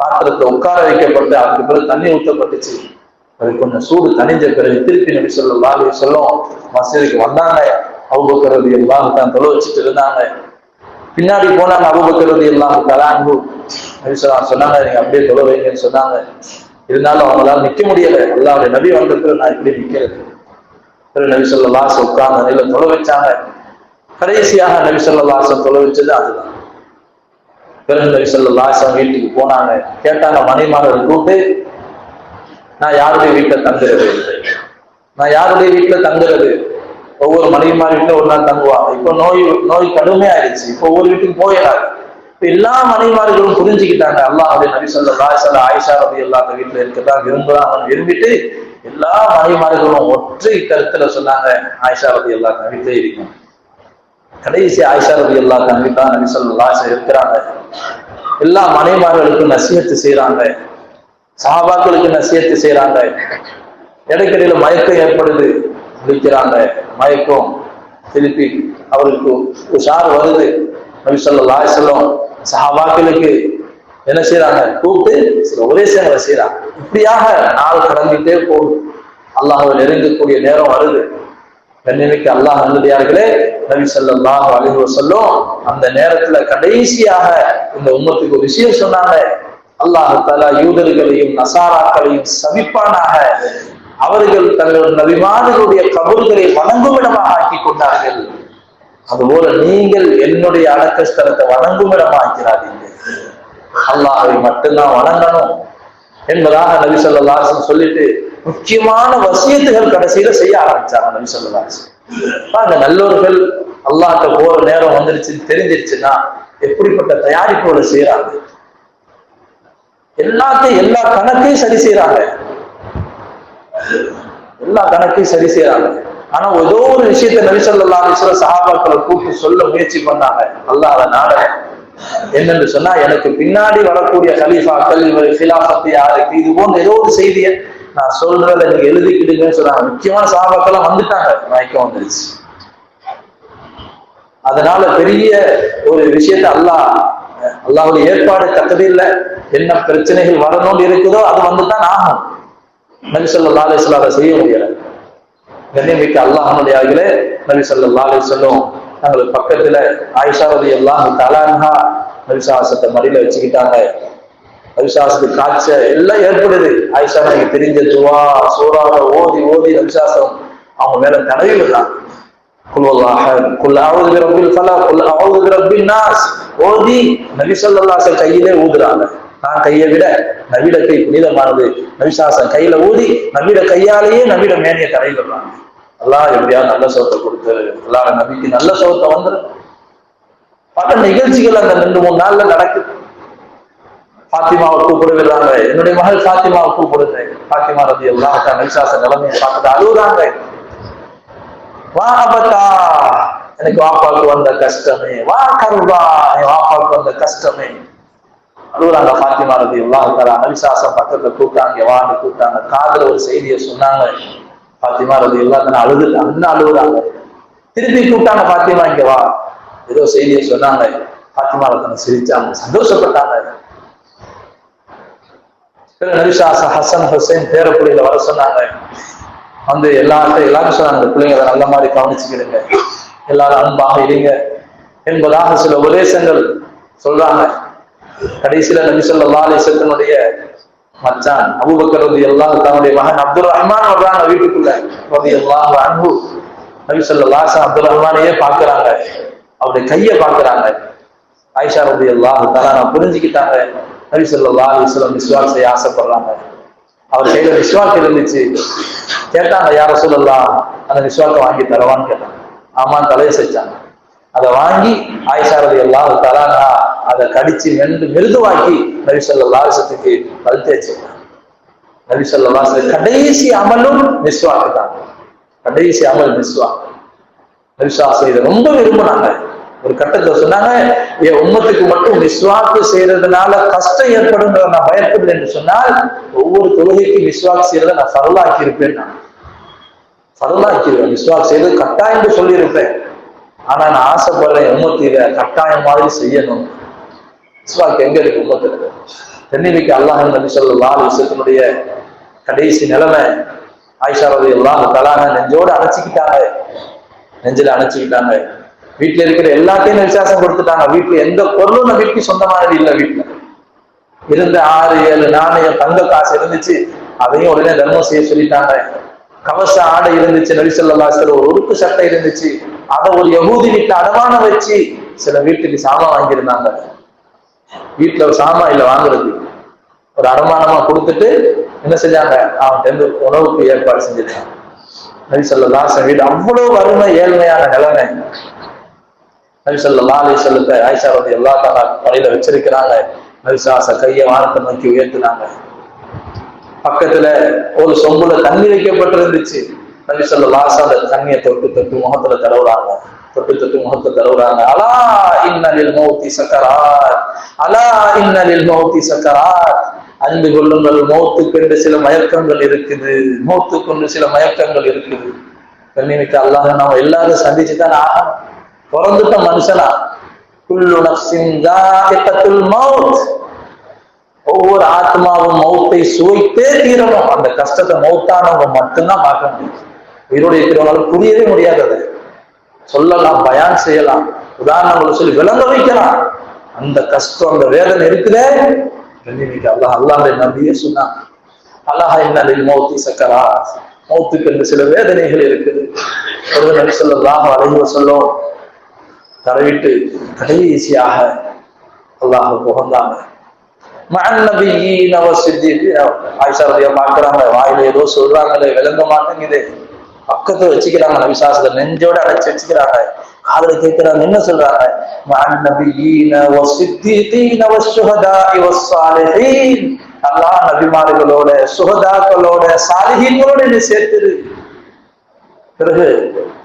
[SPEAKER 2] பாத்திரத்தை உட்கார வைக்கப்பட்டு அதுக்கு பிறகு தண்ணி ஊற்றப்பட்டுச்சு. அது கொஞ்சம் சூடு தணிஞ்ச பிறகு திருப்பி நபி ஸல்லல்லாஹு அலைஹி வஸல்லம் மஸ்ஜிதுக்கு வந்தாங்க. அபூபக்கர் ரலியல்லாஹு தஆலா தொழ வச்சுட்டு இருந்தாங்க. பின்னாடி போனாங்க அபூபக்கர் ரலியல்லாஹு தஆலா அன்ஹு. நபி ஸல்லல்லாஹு சொன்னாங்க, நீங்க அப்படியே தொழ வைங்கன்னு சொன்னாங்க. இருந்தாலும் அவங்களால நிக்க முடியல. அல்லாஹ்வுடைய நபி வந்த பிறகு நான் இப்படி நிக்கிறது. பிறகு நபி ஸல்லல்லாஹு அலைஹி வஸல்லம் உட்கார்ந்த நிலையில தொழ வச்சாங்க. கடைசியாக நபி ஸல்லல்லாஹு அலைஹி வஸல்லம் தொழ வச்சது அதுதான். பிறகு நபி ஸல்லல்லாஹு அலைஹி வஸல்லம் வீட்டுக்கு போனாங்க. கேட்டாங்க மனைவிமார்கள் கூப்பிட்டு, நான் யாருடைய வீட்டுல தங்குறது? நான் யாருடைய வீட்டுல தங்குறது? ஒவ்வொரு மனைவிமார் வீட்டுல ஒரு நாள் தங்குவாங்க. இப்போ நோய் கடுமையாயிருச்சு. இப்போ ஒவ்வொரு வீட்டுக்கு போயிடாது. இப்ப எல்லா மனைவிமார்களும் புரிஞ்சுக்கிட்டாங்க, அல்லாஹ்வுடைய நபி ஸல்லல்லாஹு அலைஹி வஸல்லம் ஆயிஷா ரலியல்லாஹு அன்ஹா வீட்டுல இருக்கதான் விரும்புறாங்கன்னு விரும்பிட்டு எல்லா மனைவிமார்களும் ஒற்றை கருத்துல சொன்னாங்க, ஆயிஷா ரலியல்லாஹு அன்ஹா வீட்டுல இருக்கும். கடைசி ஆயிஷா ரலியல்லாஹு அன்ஹா வீட்டுல நபி ஸல்லல்லாஹு அலைஹி வஸல்லம் இருக்கிறாங்க. எல்லா மனைவிமார்களுக்கும் நசிஹத் செய்யறாங்க, சஹாபாக்களுக்கு நசிஹத் செய்யறாங்க. இடைக்கிடையில மயக்கம் ஏற்படுது, விழிக்கிறாங்க, மயக்கம், திருப்பி அவருக்கு உஷார் வருது. நபி ஸல்லல்லாஹு அலைஹி வஸல்லம் சஹாபாக்களுக்கு என்ன செய்யறாங்க? கூப்பிட்டு சில உபதேசங்களை செய்யறாங்க. இப்படியாக நாள் கடந்துட்டே போகுது. அல்லாஹ்வை நெருங்கக்கூடிய நேரம் வருது. கண்ணியமிக்க அல்லாஹ் நல்லடியார்களே, நபி ஸல்லல்லாஹு அலைஹி வஸல்லம் அந்த நேரத்துல கடைசியாக இந்த உம்மத்துக்கு ஒரு விஷயம் சொன்னாங்க. அல்லாஹ் தஆலா யூதர்களையும் நசாராக்களையும் சபிப்பானாக, அவர்கள் தங்கள் நபிமார்களுடைய கபர்களை வணங்கும் இடமாக ஆக்கி கொண்டார்கள். அதுபோல நீங்கள் என்னுடைய அடக்க ஸ்தலத்தை வணங்கும் இடமா ஆக்கிறாதீங்க, அல்லாஹ்வை மட்டும்தான் வணங்கணும் என்பதாக நபி ஸல்லல்லாஹு அலைஹி வஸல்லம் சொல்லிட்டு முக்கியமான வசியத்துகள் கடைசியில செய்ய ஆரம்பிச்சாங்க நபி ஸல்லல்லாஹு அலைஹி வஸல்லம். அந்த நல்லோர்கள் அல்லாஹ்ட்ட போற நேரம் வந்துருச்சு தெரிஞ்சிருச்சுன்னா எப்படிப்பட்ட தயாரிப்புகளை செய்யறாங்க, எல்லாத்தையும் எல்லா கணக்கையும் சரி செய்யறாங்க, எல்லா கணக்கையும் சரி செய்யறாங்க. ஆனா ஏதோ ஒரு விஷயத்தை நபி ஸல்லல்லாஹு அலைஹி வஸல்லம் சஹாபாக்களை கூப்பிட்டு சொல்ல முயற்சி பண்ணாங்க. அல்லாஹ் அதனால என்னன்னு சொன்னா, எனக்கு பின்னாடி வரக்கூடிய கலீஃபாக்கள் ஹிலாஃபத் யாருக்கு, இது போன்ற ஏதோ ஒரு செய்தியை நான் சொல்றதை நீங்க எழுதிக்கிட்டுங்கன்னு சொன்னாங்க. முக்கியமான சஹாபாக்கெல்லாம் வந்துட்டாங்க, மயக்கம் வந்துருச்சு. அதனால பெரிய ஒரு விஷயத்த அல்லாஹ் அல்லாஹ்வுடைய ஏற்பாடு தக்கதில்லை. என்ன பிரச்சனைகள் வரணும்னு இருக்குதோ அது வந்துதான் ஆகும். நபி ஸல்லல்லாஹு அலைஹி வஸல்லம் அதை செய்ய முடியல. கண்ணியமிக்க அல்லாஹ்வுடையார்களே, நபி ஸல்லல்லாஹு அலைஹி வஸல்லம் தங்களுக்கு பக்கத்துல ஆயிஷா ரலியல்லாஹு தஆலா அன்ஹா நபிசாசத்தை மடியில வச்சுக்கிட்டாங்க. நபிசாசத்துக்கு காய்ச்சல் எல்லாம் ஏற்படுது. ஆயிஷா எனக்கு தெரிஞ்ச துவா சூறாவை ஓதி ஓதி நபிசாசம் அவங்க மேல தடவி விடுறாங்க. ஓதி நபி ஸல்லல்லாஹு அலைஹி வஸல்லம் கையிலே ஊதுறாங்க. நான் கையை விட நபிட கை புனிதமானது. நபிசாசம் கையில ஊதி நபிட கையாலேயே நபிட மேனிய தடவி விடுறாங்க. அல்லாஹ் எப்படியாவது நல்ல சோத்தை கொடுத்து அல்லாஹ் நபிக்கு நல்ல சோத்தை வந்துரு. பல நிகழ்ச்சிகள் அந்த 2-3 நாள்ல நடக்குது. பாத்திமாவை கூப்பிடுறாங்க. என்னுடைய மகள் பாத்திமாவை கூப்பிடுறேன். பாத்திமா ரலியல்லாஹு அன்ஹா நபிசாச நிலைமையை பார்த்துட்டு அழுகுறாங்க. வா அபதா, எனக்கு வாப்பாவுக்கு வந்த கஷ்டமே, வா கர்வா, என் வாப்பாவுக்கு வந்த கஷ்டமே அழுகுறாங்க. பாத்திமா ரலியல்லாஹு அன்ஹா நபிசாசம் பக்கத்துல கூப்பிட்டாங்க. வான்னு கூப்பிட்டாங்க. காதுல ஒரு செய்தியை சொன்னாங்க. பாத்திமா ரலியல்லாஹு அன்ஹா அழுகுறாங்க. திருப்பி கூப்பிட்டாங்க. பாத்திமா இங்க வா, ஏதோ செய்தியை சொன்னாங்க. பாத்திமா ரலியல்லாஹு சிரிச்சாங்க, சந்தோஷப்பட்டாங்க. நபிசாசம் ஹசன் ஹுசைன் பேர பிள்ளைகளை வர சொன்னாங்க. வந்து எல்லாரும் சொன்னாங்க, பிள்ளைங்களை நல்ல மாதிரி கவனிச்சுக்கிடுங்க, எல்லாரும் அன்பாக இருங்க என்பதாக சில உபதேசங்கள் சொல்றாங்க. கடைசியில நபி ஸல்லல்லாஹு அலைஹி வஸல்லமுடைய மச்சான் அபூபக்கர் ரலியல்லாஹு தன்னுடைய மகன் அப்துல் ரஹ்மான் வர்றாங்க வீட்டுக்குள்ள ரலியல்லாஹு அன்ஹு. நபி ஸல்லல்லாஹு அலைஹி வஸல்லம் அப்துல் ரஹ்மானையே பார்க்கறாங்க, அவருடைய கையை பார்க்கறாங்க. ஆயிஷா ரலியல்லாஹு தஆலா புரிஞ்சுக்கிட்டாங்க. நபி ஸல்லல்லாஹு அலைஹி வஸல்லம் மிஸ்வாக் செய்ய ஆசைப்படுறாங்க. அவர் கையில மிஸ்வாக் இருந்துச்சு. கேட்டாங்க, யா ரசூலல்லாஹ் அந்த மிஸ்வாக்கை வாங்கி தரவான்னு கேட்டாங்க. ஆமான்னு தலையை செஞ்சாங்க. அதை வாங்கி ஆயிஷா ரலியல்லாஹு தஆலா அதை கடிச்சு மென்று மிருதுவாக்கி நபி ஸல்லல்லாஹு அலைஹி வஸல்லத்துக்கு பல் தேய்ச்சிட்டாங்க. நபி ஸல்லல்லாஹு அலைஹி வஸல்லம் கடைசி அமலும் மிஸ்வாக் தான். கடைசி அமல் மிஸ்வாக். நபி ஸல்லல்லாஹு அலைஹி வஸல்லம் ரொம்ப விரும்பினாங்க. ஒரு கட்டத்துல சொன்னாங்க, என் உம்மத்துக்கு மட்டும் மிஸ்வாக்கு செய்யறதுனால கஷ்டம் ஏற்படும் நான் பயப்படுது என்று சொன்னால் ஒவ்வொரு தொழுகைக்கு மிஸ்வாக் செய்யறதை நான் ஃபர்லாக்கி இருப்பேன். நான் ஃபர்லாக்கிடுவேன். மிஸ்வாக் செய்யறது கட்டாயம் சொல்லியிருப்பேன். ஆனா நான் ஆசைப்படுறேன் உம்மத்து இதை கட்டாயம் மாதிரி செய்யணும். மிஸ்வாக் எங்க இருக்கு உம்மத்துல? தென்னிலைக்கு அல்லாஹ் நபி ஸல்லல்லாஹு அலைஹி வஸல்லமுடைய கடைசி நிலைமை ஆயிஷா ரலியல்லாஹு தஆலா நெஞ்சோடு அணைச்சிக்கிட்டாங்க. நெஞ்சில அணைச்சிக்கிட்டாங்க. வீட்டுல இருக்கிற எல்லாத்தையும் விசுவாசம் கொடுத்துட்டாங்க. வீட்டுல எந்த பொருளும் நபிக்கு சொந்தமானது இல்லை. வீட்டுல இருந்த 6-7 நாணயம் தங்க காசு இருந்துச்சு, அதையும் உடனே தர்மம் செய்ய சொல்லிட்டாங்க. கவச ஆடை இருந்துச்சு, நபி ஸல்லல்லாஹு அலைஹி வஸல்லம் ஒரு உருக்கு சட்டை இருந்துச்சு, அதை ஒரு யகூதி வீட்டுல அடமானம் வச்சு சில வீட்டுக்கு சாமான் வாங்கியிருந்தாங்க. வீட்டுல ஒரு சாமான் இல்லை வாங்குறது, ஒரு அடமானமா கொடுத்துட்டு என்ன செஞ்சாங்க, அவன் உணவுக்கு ஏற்பாடு செஞ்சிருக்காங்க. நபி ஸல்லல்லாஹு அலைஹி வஸல்லம் வீடு அவ்வளவு வறுமை ஏழ்மையான நிலைமை. நபி ஸல்லல்லாஹு அலைஹி வஸல்லத்தை ஆயிஷா ரலியல்லாஹு தஆலா படையில வச்சிருக்கிறாங்க. நபிசாச கையை வானத்தை நோக்கி உயர்த்தினாங்க. பக்கத்துல ஒரு சொம்புல தண்ணி வைக்கப்பட்டிருந்துச்சு. நபி ஸல்லல்லாஹு அலைஹி வஸல்லம் தண்ணியை தொட்டு முகத்துல தடவுறாங்க. தொட்டு முகத்தை தடவுறாங்க. அலா இன்னலில் மௌத்தி சக்கராத், அலா இன்னலில் மௌத்தி சக்கராத். அறிந்து கொள்ளுங்கள், மௌத்துக்கு சில மயக்கங்கள் இருக்குது, மௌத்துக்கு சில மயக்கங்கள் இருக்குது. கண்ணியமிக்க அல்லாஹ் நாம எல்லாரும் சந்திச்சுதான் ஆகணும். பிறந்துட்ட மனுஷனா குல்லு நஃப்ஸின் ஸாயிகத்துல் மௌத், ஒவ்வொரு ஆத்மாவும் மௌத்தை சுவைத்தே தீரணும். அந்த கஷ்டத்தை மௌத்தானவங்க மட்டும்தான் பார்க்க முடியும். உயிரோடு இருக்கிறவங்களால புரியவே முடியாதது. சொல்லலாம், பயான் செய்யலாம், உதாரணங்களை சொல்லி விளங்க வைக்கலாம். அந்த கஷ்டம், அந்த வேதனை இருக்குதே. அல்லாஹ்வுடைய நபியே சொன்னான், அல்லாஹ் இன்னலில் மௌத்தி சக்கராத், மௌத்துக்கு என்று சில வேதனைகள் இருக்குது. ஒரு நபி ஸல்லல்லாஹு அலைஹி வஸல்லம் தரவிட்டு கடைசியாக அல்லாஹ் புகழ்ந்தாங்க. ஆயிஷா ரலியல்லாஹு பார்க்கறாங்க, வாயில ஏதோ சொல்றாங்களே விளங்க மாட்டேங்குது. பக்கத்துல வச்சுக்கிறாங்க, நபிசாசத்தை நெஞ்சோட அடைச்சு வச்சுக்கிறாங்க. காதுல கேட்கிறாங்க, என்ன சொல்றாங்க? அல்லாஹ் நபிமார்களோட, சுஹதாக்களோட, சாலிஹீன்களோட என்ன சேர்த்துரு. பிறகு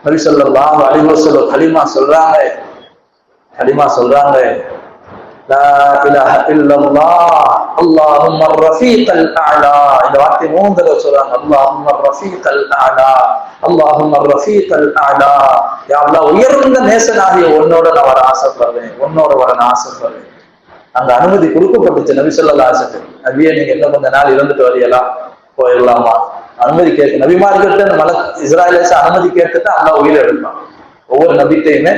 [SPEAKER 2] நபி ஸல்லல்லாஹு அலைஹி வஸல்லம் கலிமா சொல்றாங்க, லா இலாஹ இல்லல்லாஹ் அல்லாஹும்ம ரஃபீகல் அலா. இந்த வார்த்தை 3 தடவை சொல்றாங்க. அல்லாஹும்ம ரஃபீகல் அலா, அல்லாஹும்ம ரஃபீகல் அலா. யா அல்லாஹ், உயர்ந்த நேசனாகிய உன்னோட நான் வர ஆசைப்படுறேன், உன்னோட வர நான் ஆசைப்படுறேன். அங்க அனுமதி கொடுக்கப்பட்டுச்சு நபி ஸல்லல்லாஹு அலைஹி வஸல்லம். நபியே நீங்க என்ன கொஞ்ச நாள் இருந்துட்டு வரலாம், போயிடலாமா? அனுமதி கேட்க நபிமார்கிட்ட அந்த இஸ்ராயலேஸ் அனுமதி கேட்டுதான் அல்லாஹ் உயிரை எடுப்பான். ஒவ்வொரு நபிட்டையுமே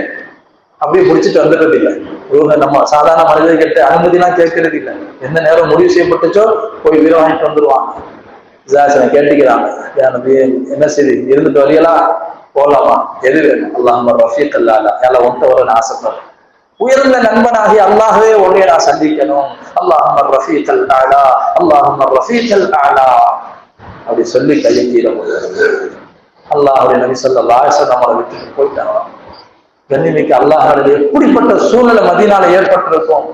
[SPEAKER 2] அப்படியே பிடிச்சிட்டு வந்துடுறது இல்லை. இவங்க நம்ம சாதாரண மனிதர்கிட்ட அனுமதிலாம் கேட்கறது இல்லை. எந்த நேரம் முடிவு செய்யப்பட்டுச்சோ போய் உயிரை வாங்கிட்டு வந்துருவாங்க. இஸ்ராயலை கேட்டுக்கிறாங்க, நபியே என்ன சரி இருந்துட்டு வரலாம், போலாமா? எது வேணும்? அல்லாஹ் ரஃபீக் அல்லாஹ் யால ஒன்றை வர ஆசைப்படுறேன். உயர்ந்த நண்பனாகி அல்லாஹ்வே ஒன்றே நான் சந்திக்கணும். அல்லாஹும்ம ரஃபீக்கல் அலா, அல்லாஹும்ம ரஃபீக்கல் அலா அப்படி சொல்லி கையை கீழே போடுறாங்க. அல்லாஹ்வுடைய நபி ஸல்லல்லாஹு அலைஹி வஸல்லம் அவங்களை விட்டு போயிட்டாங்க. கண்ணிமிக்க அல்லாஹ்வுடைய எப்படிப்பட்ட சூழ்நிலை மதீனால ஏற்பட்டிருக்கும்.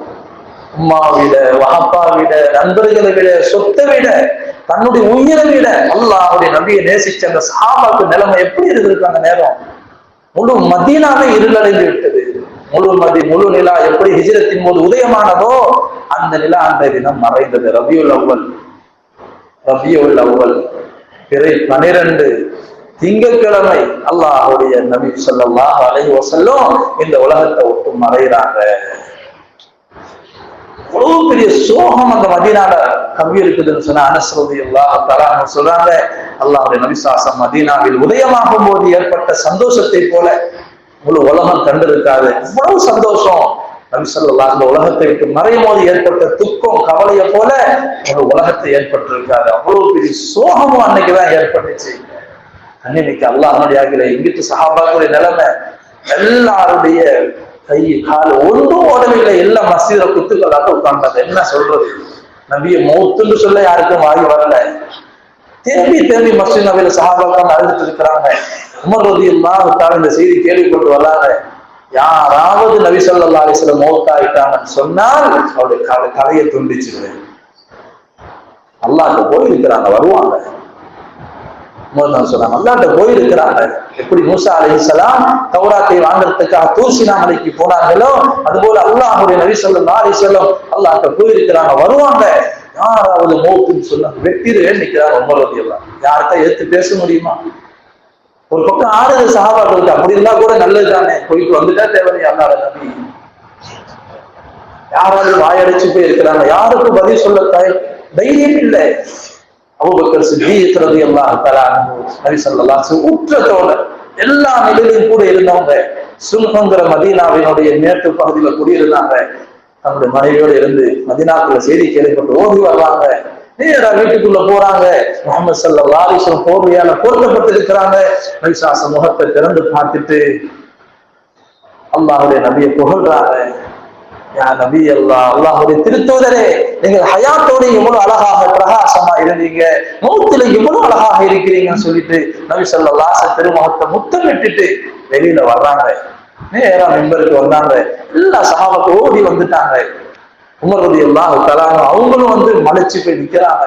[SPEAKER 2] உம்மாவை விட, வஹப்பா விட, நண்பர்களை விட, சொத்தை விட, தன்னுடைய உயிரை விட அல்லாஹ்வுடைய நபியை நேசிச்ச அந்த சஹாபாக்கு நிலைமை எப்படி இருந்திருக்கு? அந்த நேரம் முழு மதீனாவே இருளடைந்து விட்டது. முழு நிலா எப்படி ஹிஜ்ரத்தின் போது உதயமானதோ அந்த நிலா அந்த தினம் மறைந்தது. ரபியுல் அவ்வல் பிறை 12 திங்கட்கிழமை அல்லாஹ்வுடைய நபி ஸல்லல்லாஹு அலைஹி வஸல்லம் இந்த உலகத்தை விட்டு மறைகிறாங்க. அவ்வளவு பெரிய சோகம் அந்த மதீனால கவி இருக்குதுன்னு சொன்னா அனஸ் ரலியல்லாஹு தஆலா சொல்றாங்க, அல்லாஹ்வுடைய நபி ஸல்லல்லாஹு மதீனாவில் உதயமாகும் போது ஏற்பட்ட சந்தோஷத்தை போல முழு உலகம் கண்டிருக்காது. இவ்வளவு சந்தோஷம் நபி ஸல்லல்லாஹு அந்த உலகத்தை விட்டு மறையும் போது ஏற்பட்ட துக்கம் கவலையை போல ஒரு உலகத்தை ஏற்பட்டிருக்காது. அவ்வளவு பெரிய சோகமும் அன்னைக்குதான் ஏற்பட்டுச்சு. அன்னைக்கு அல்லாஹ்வுடைய இங்கிட்டு சஹாபாக்களுடைய நிலைமை, எல்லாருடைய கை கால் ஒன்றும் ஓடவில்லை. எல்லாம் மஸ்ஜிதுல குத்துக்களாக உட்கார்ந்தது. என்ன சொல்றது? நபியை மௌத்துன்னு சொல்ல யாருக்கும் வாங்கி வரல. தேம்பி மஸ்ஜித் நபியில சஹாபாக்கள் அழுதுட்டு இருக்கிறாங்க. உமர் ரலியல்லாஹு தஆலா இந்த செய்தி கேள்விப்பட்டு வராங்க. யாராவது நபி ஸல்லல்லாஹு அலைஹி வஸல்லம் மௌத்தாயிட்டாங்கன்னு சொன்னால் அவருடைய கதையை துண்டிச்சிருவேன். அல்லாஹ்ட்ட போயிருக்கிறாங்க, வருவாங்க. சொன்னாங்க அல்லாஹ்ட்ட போயிருக்கிறாங்க. எப்படி மூசா அலைஹிஸ்ஸலாம் தௌராத்தை வாங்குறதுக்காக தூசினா மலைக்கு போனாங்களோ அதுபோல அல்லாஹ்வுடைய நபி ஸல்லல்லாஹு அலைஹி வஸல்லம் அல்லாஹ்ட்ட போயிருக்கிறாங்க, வருவாங்க. யாராவது மௌத்துன்னு சொன்னாங்க வெட்டிலே நிக்கிறாங்க. உமர் ரலியல்லாஹு யார்கிட்ட எடுத்து பேச முடியுமா? ஒரு பக்கம் ஆறுதல் சஹாபாக்களுக்கு, அப்படி இருந்தா கூட நல்லது தானே, போயிட்டு வந்துட்டா தேவையா அல்லாஹ்வுடைய நபி. யாராவது வாயடிச்சு போய் இருக்கிறாங்க, யாருக்கும் பதில் சொல்ல தைரியம் இல்லை. அபூபக்கர் சித்தீக் ரலியல்லாஹு தஆலா நபி ஸல்லல்லாஹு அலைஹி வஸல்லம் உற்றத்தோட எல்லா நிலையிலும் கூட இருந்தவங்க. சுல்ஹங்கிற மதீனாவினுடைய மேற்கு பகுதியில குடியிருந்தாங்க. தன்னுடைய மனைவியோடு இருந்து மதீனாக்குள்ள செய்தி கேள்விப்பட்டு ஓடி வர்றாங்க. நேரா வீட்டுக்குள்ள போறாங்க. முஹம்மது ஸல்லல்லாஹு அலைஹி வஸல்லம் போர்வையால போர்த்தப்பட்டு இருக்கிறாங்க. நபி ஸல்லல்லாஹு முகத்தை திறந்து பார்த்துட்டு அல்லாஹ்வுடைய நபியை புகழ்றாங்க. யா நபி அல்லாஹ், அல்லாஹ்வுடைய திருத்தூதரே, நீங்கள் ஹயாத்தோட எவ்வளவு அழகாக பிரகாசமா இருந்தீங்க, மௌத்துல எவ்வளவு அழகாக இருக்கிறீங்கன்னு சொல்லிட்டு நபி ஸல்லல்லாஹு அலைஹி வஸல்லம் திருமுகத்தை முத்தமிட்டுட்டு வெளியில வர்றாங்க. நேரா மிம்பருக்கு வந்தாங்க. எல்லா சஹாபாக்களும் ஓடி வந்துட்டாங்க. உமர் ரலியல்லாஹு தஆலா அவங்களும் வந்து மலைச்சு போய் நிக்கிறாங்க.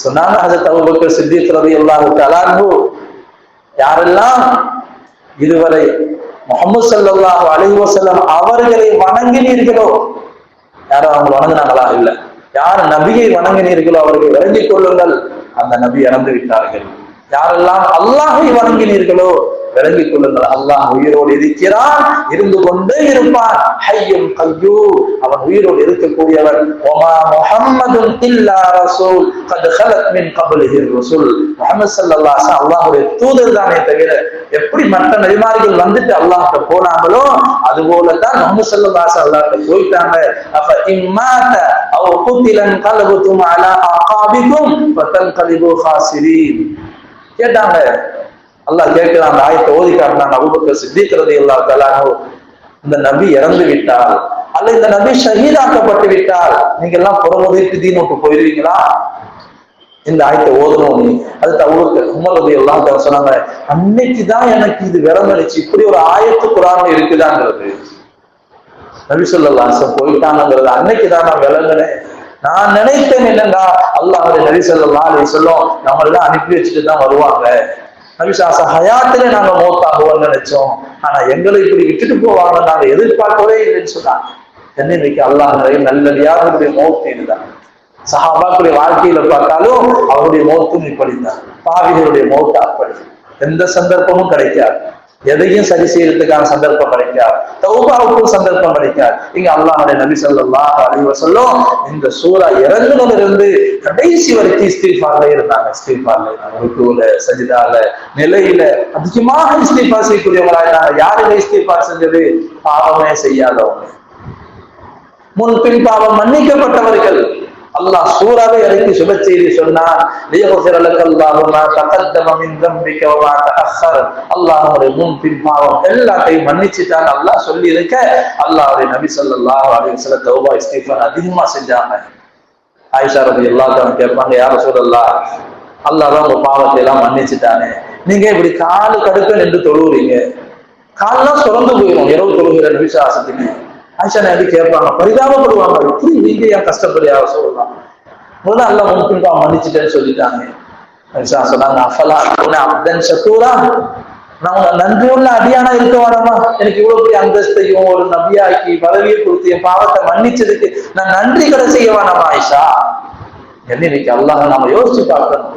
[SPEAKER 2] சொன்னாங்க ஹஜ்ரத் அபூபக்கர் சித்தீக் ரலியல்லாஹு தஆலா யாரெல்லாம் இதுவரை முஹம்மது ஸல்லல்லாஹு அலைஹி வஸல்லம் அவர்களை வணங்கினீர்களோ, யாரும் அவங்க வணங்கினாங்களா? இல்ல. யார் நபியை வணங்கினீர்களோ அவர்களை விளங்கிக் கொள்ளுங்கள், அந்த நபி இறந்து விட்டார்கள். யாரெல்லாம் அல்லாஹை வணங்கினீர்களோ விளங்கிக் கொள்ளுங்கள், அல்லாஹ் உயிரோடு இருக்கிறான், இருந்து கொண்டே இருப்பான். ஹய்யுல் கய்யூம், அவன் உயிரோடு இருக்கக்கூடியவன். வமா முஹம்மதுன் இல்லா ரசூல் கத் கலத் மின் கப்லிஹி ரசூல். முஹம்மது ஸல்லல்லாஹு அலைஹி வஸல்லம் அல்லாஹ்வுடைய தூதர் தானே தவிர, எப்படி மற்ற நபிமார்கள் வந்துட்டு அல்லாஹ்ட்ட போனாங்களோ அதுபோல தான் முஹம்மது ஸல்லல்லாஹு அலைஹி வஸல்லம் அல்லாஹ்ட்ட போயிட்டாங்க. அஃப இம்மாத அவ் குதிலன் கலபதும் அலா அகாபிகும் ஃபதன்கலிபு காசிரீன். கேட்டாங்க. அல்லாஹ் கேட்கிறான். அந்த ஆயத்தை ஓதி காட்டினாங்க. அபூபக்கர் சித்தீக் ரலியல்லாஹு தஆலா இந்த நபி இறந்து விட்டால் அல்ல இந்த நபி ஷஹீதாக்கப்பட்டு விட்டால் நீங்க எல்லாம் புறமுதைத்து தீன் விட்டு போயிருவீங்களா? இந்த ஆயத்தை ஓதணும். அதுக்கு அபூபக்கர் உமர் ரலியல்லாஹு தஆலா சொன்னாங்க, அன்னைக்குதான் எனக்கு இது விளங்குச்சு, இப்படி ஒரு ஆயத்து குர்ஆன்ல இருக்குதாங்கிறது. நபி ஸல்லல்லாஹு அலைஹி வஸல்லம் போயிட்டாங்கிறது அன்னைக்குதான் நான் விளங்குனேன். நான் நினைத்தேன் என்னன்னா அல்லாஹ்வுடைய நபி ஸல்லல்லாஹு அலைஹி வஸல்லம் நம்மளெல்லாம் அனுப்பி வச்சுட்டு தான் வருவாங்க. நபி ஸல்லல்லாஹு அலைஹி ஹயாத்திலே நாங்க மௌத்தாகுவோம்னு நினைச்சோம். ஆனா எங்களை இப்படி விட்டுட்டு போவாங்க நாங்க எதிர்பார்க்கவே இல்லைன்னு சொன்னாங்க. இன்னைக்கு அல்லாஹ் நிறைய நல்லடியாருடைய மௌத்து இதுதான். சஹாபாக்களுடைய வாழ்க்கையில பார்த்தாலும் அவருடைய மௌத்தும் இப்படித்தான். பாவிகளுடைய மௌத்து அப்படி எந்த சந்தர்ப்பமும் கிடைக்காது. எதையும் சரி செய்யறதுக்கான சந்தர்ப்பம் கிடைக்காது, தௌபாவுக்கும் சந்தர்ப்பம் கிடைக்காது. இங்க அல்லாஹ்வுடைய நபி ஸல்லல்லாஹு அலைஹி வஸல்லம் இந்த சூரா இறங்குனதுல இருந்து கடைசி வரைக்கும் இஸ்திக்ஃபார்ல இருந்தாங்க. இஸ்திக்ஃபார்ல ருக்குல, சஜிதால, நிலையில அதிகமாக இஸ்திக்ஃபார் செய்யக்கூடியவங்களா இருந்தாங்க. யாருமே இஸ்திக்ஃபார் செஞ்சது? பாவமே செய்யாதவங்க, முன்பின் பாவம் மன்னிக்கப்பட்டவர்கள். அல்லாஹ் சூராவை இறக்கி சுப செய்தி சொன்னான். அல்லாஹ்வுடைய முன்பின் பாவம் எல்லாத்தையும் மன்னிச்சுட்டாங்க அல்லாஹ் சொல்லி இருக்க, அல்லாஹ்வுடைய நபி ஸல்லல்லாஹு அலைஹி வஸல்லம் தௌபா இஸ்திக்ஃபார் அதிகமா செஞ்சாங்க. ஆயிஷா ரலியல்லாஹு அன்ஹா கேட்பாங்க, யா ரசூலல்லாஹ், அல்லாஹ் தான் உங்க பாவத்தை எல்லாம் மன்னிச்சுட்டானே, நீங்க இப்படி காலு கடுக்க நின்று தொழுவுறீங்க, காலெல்லாம் சுரந்து போயிடும் இரவு தொழுகிற நபிசாசத்துக்கு. ஆயிஷா நபி கேட்பாங்க, பரிதாபப்படுவாங்க, இப்படி நீங்க ஏன் கஷ்டப்படியா சொல்லலாம், முதல்ல அல்ல முன்பின்பா மன்னிச்சுட்டேன்னு சொல்லிட்டாங்க. சொன்னாங்க, அஃபலா அப்தன் ஷக்கூரா, நான் உங்க நன்றி உள்ள அடியானா இருக்க வேணாமா? எனக்கு இவ்வளவு பெரிய அந்தஸ்தையும் ஒரு நபியாக்கி பதவியை கொடுத்து என் பாவத்தை மன்னிச்சதுக்கு நான் நன்றி கடை செய்ய வேணாமா ஆயிஷா? இன்னைக்கு அல்லாஹ் நாம யோசிச்சு பார்க்கணும்.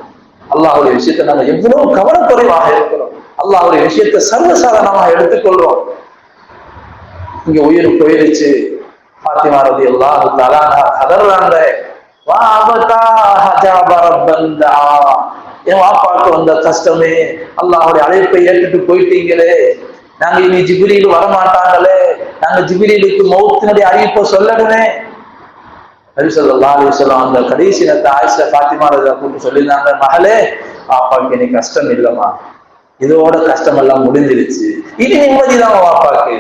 [SPEAKER 2] அல்லாஹ்வுடைய விஷயத்தை நம்ம எவ்வளவு கவனக்குறைவாக இருக்கிறோம். அல்லாஹ்வுடைய விஷயத்தை சர்வசாதாரணமாக எடுத்துக்கொள்றோம். இங்க உயிர் போயிருச்சு. ஃபாத்திமா ரலியல்லாஹு தஆலா கதறாங்க, வா அபதா ஹஜாப ரப்பந்தா, என் வாப்பாக்கு வந்த கஷ்டமே, அல்லாஹ்வுடைய அழைப்பை ஏற்றுட்டு போயிட்டீங்களே, நாங்க இனி ஜிப்ரீல் வரமாட்டாங்களே, நாங்க ஜிப்ரீலுக்கு மௌத்தினுடைய அறிவிப்பை சொல்லணுமே. நபி ஸல்லல்லாஹு அலைஹி வஸல்லம் அந்த கடைசி நேரத்தை ஆயிஷா ஃபாத்திமா ரலியல்லாஹு கூப்பிட்டு சொல்லியிருந்தாங்க, மகளே, வாப்பாக்கு இனி கஷ்டம் இல்லைம்மா, இதோட கஷ்டம் எல்லாம் முடிஞ்சிருச்சு, இனி நிம்மதிதான் வாப்பாக்கு.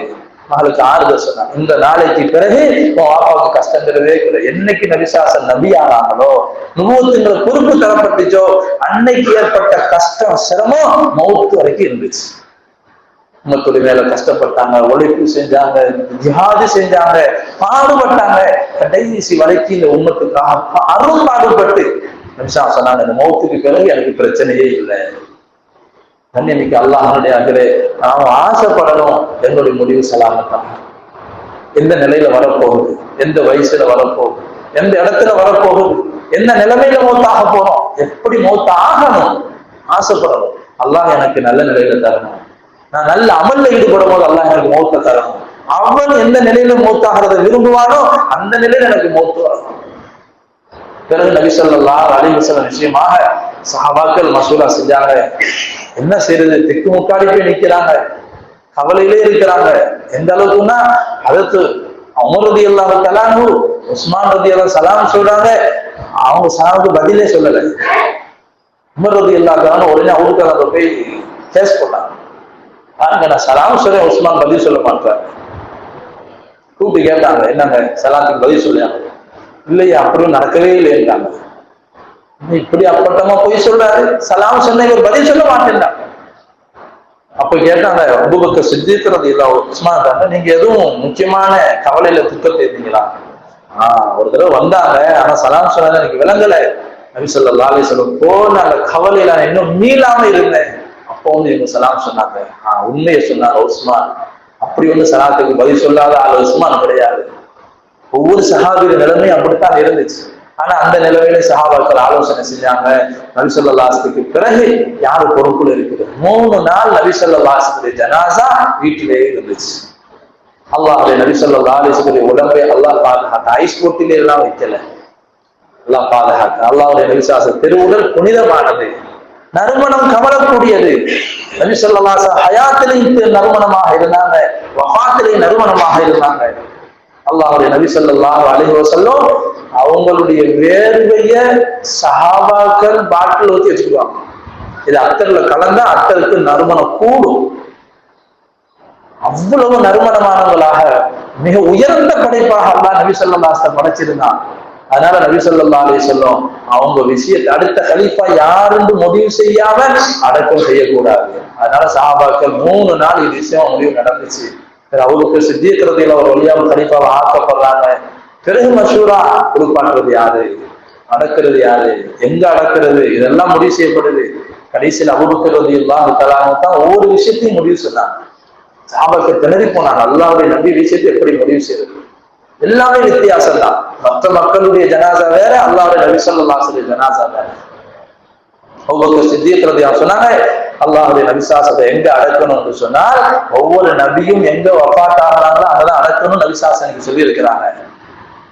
[SPEAKER 2] மகளுக்கு ஆறுதல் சொன்னாங்க, இந்த நாளைக்கு பிறகு வாப்பாவுக்கு கஷ்டங்கிறதே கிடையாது. என்னைக்கு நபிசாசன் நபி ஆனாங்களோ, நுபுவத்துங்கிற பொறுப்பு தரப்பட்டுச்சோ, அன்னைக்கு ஏற்பட்ட கஷ்டம் சிரமம் மௌத்து வரைக்கும் இருந்துச்சு. உமத்துடைய மேல கஷ்டப்பட்டாங்க, உழைப்பு செஞ்சாங்க, ஜிஹாது செஞ்சாங்க, பாடுபட்டாங்க, கடைசி வரைக்கும் இந்த உம்மத்துக்காக அருள் பாடுபட்டு நபிசா சொன்னாங்க, இந்த மௌத்துக்கு பிறகு எனக்கு பிரச்சனையே இல்லை. கண்ணியமிக்க அல்லாஹ்வுடைய அகலே, நாம் ஆசைப்படணும் என்னுடைய முடிவு சலாமத்தான், எந்த நிலையில வரப்போகுது, எந்த வயசுல வரப்போகுது, எந்த இடத்துல வரப்போகுது, என்ன நிலைமையில மௌத்தாக போறோம், எப்படி மௌத்த ஆகணும் ஆசைப்படணும். அல்லாஹ் எனக்கு நல்ல நிலையில தரணும், நான் நல்ல அமல்ல ஈடுபடும் போது அல்லாஹ் எனக்கு மௌத்த தரணும். அவன் எந்த நிலையில மௌத்தாகிறத விரும்புவானோ அந்த நிலையில எனக்கு மௌத்து வரணும். பிறகு நபி ஸல்லல்லாஹு அலைஹி வஸல்லம் விஷயமாக சஹாபாக்கள் மசூரா செஞ்சாங்க. என்ன செய்யறது, திக்கு முக்காடி போய் நிக்கிறாங்க, கவலையிலே இருக்கிறாங்க. எந்த அளவுக்குன்னா, அதற்கு உமர் ரலியல்லாஹு தஆலா அன்ஹு, உஸ்மான் ரலியல்லாஹு சலாம் சொல்றாங்க, அவங்க சலாமுக்கு பதிலே சொல்லல. உமர் ரலியல்லாஹு தஆலா உடனே அவருக்கு போய் கேஸ் போட்டாங்க, பாருங்க நான் சலாம் சொல்றேன், உஸ்மான் பதில் சொல்ல மாட்டாங்க. கூப்பிட்டு கேட்டாங்க, என்னங்க சலாத்துக்கு பதில் சொல்லியாங்க? இல்லையா, அப்படியும் நடக்கவே இல்லைன்றாங்க. இப்படி அப்பட்டமா போய் சொல்றாரு, சலாம் சொன்ன பதில் சொல்ல மாட்டேன்டா. அப்ப கேட்டாங்க, அபூபக்கர் சித்திக் ரலியல்லாஹு உஸ்மான் தாங்க, நீங்க எதுவும் முக்கியமான கவலையில துக்கத்தை இருந்தீங்களா? ஒரு தடவை வந்தாங்க, ஆனா சலாம் சொன்னது எனக்கு விளங்கல. நபி ஸல்லல்லாஹு அலைஹி வஸல்லம் போன அந்த கவலையில நான் இன்னும் மீளாம இருந்தேன். அப்போ வந்து இவங்க சலாம் சொன்னாங்க. உண்மையை சொன்னாங்க உஸ்மான். அப்படி வந்து சலாத்துக்கு பதில் சொல்லாத ஆள் உஸ்மான் கிடையாது. ஒவ்வொரு சஹாபியோட நிலைமையும் அப்படித்தான் இருந்துச்சு. ஆனா அந்த நிலைமையில சஹாபாக்கள் ஆலோசனை செஞ்சாங்க. நபி ஸல்லல்லாஹு அலைஹி வஸல்லம் பிறகு யாரு பொறுப்புல இருக்குது? 3 நாள் நபி ஸல்லல்லாஹு அலைஹி வஸல்லம் ஜனாஸா வீட்டிலேயே இருந்துச்சு. அல்லாஹ்வுடைய நபி ஸல்லல்லாஹு அலைஹி வஸல்லம் உடம்பை அல்லாஹ் பாதுகாத்து, ஐஸ் போட்டிலே எல்லாம் வைக்கல, அல்லாஹ் பாதுகாத்து. அல்லாஹ்வுடைய நபி ஸல்லல்லாஹு அலைஹி வஸல்லம் திருவுடல் புனிதமானது, நறுமணம் கமலக்கூடியது. நபி ஸல்லல்லாஹு அலைஹி வஸல்லம் ஹயாத்திலே நறுமணமாக இருந்தாங்க, வஃபாத்திலே நறுமணமாக இருந்தாங்க. அல்லாஹ்வுடைய நபி ஸல்லல்லாஹு அலைஹி வஸல்லம் அவங்களுடைய வேர்வைய சஹாபாக்கள் பாட்டில் ஊத்தி வச்சுக்குவாங்க. இது அத்தர்ல கலந்தா அத்தருக்கு நறுமணம் கூடும். அவ்வளவு நறுமணமானவங்களாக மிக உயர்ந்த படைப்பாக அல்லாஹ் நபி ஸல்லல்லாஹு அலைஹி வஸல்லம் படைச்சிருந்தான். அதனால நபி ஸல்லல்லாஹு அலைஹி வஸல்லம் அவங்க விஷயத்தை அடுத்த கலீஃபா யாருன்னு முடிவு செய்யாம அடக்கம் செய்யக்கூடாது. அதனால சஹாபாக்கள் 3 நாள் இது விஷயம் முடிவு நடந்துச்சு. அவருக்கு சித்திக் ரலியல்லாஹு ஒரு வழியாக கலீஃபாவை ஆக்கப்படுறாங்க. பிறகு மஷூரா உருப்பாக்குறது யாரு, அடக்கிறது யாரு, எங்க அடக்கிறது, இதெல்லாம் முடிவு செய்யப்படுது. கடைசியில் அபூபக்கர் ரலியல்லாஹு தஆலா தான் ஒவ்வொரு விஷயத்தையும் முடிவு சொன்னாங்க. சஹாபாக்கள் திணறி போனாங்க, அல்லாஹ்வுடைய நபி விஷயத்தை எப்படி முடிவு செய்யறது? எல்லாமே வித்தியாசம் தான். மற்ற மக்களுடைய ஜனாசா வேற, அல்லாஹ்வுடைய நபி ஸல்லல்லாஹு அலைஹி வஸல்லம் ஜனாசா வேற. அபூபக்கர் சித்திக் ரலியல்லாஹு சொன்னாங்க, அல்லாஹுடைய நபிசாசத்தை எங்க அடக்கணும்னு சொன்னால் ஒவ்வொரு நபியும் எங்க வஃபாத்தாகிறாங்களோ அங்கதான் அடக்கணும் நபிசாசம் எனக்கு சொல்லி இருக்கிறாங்க.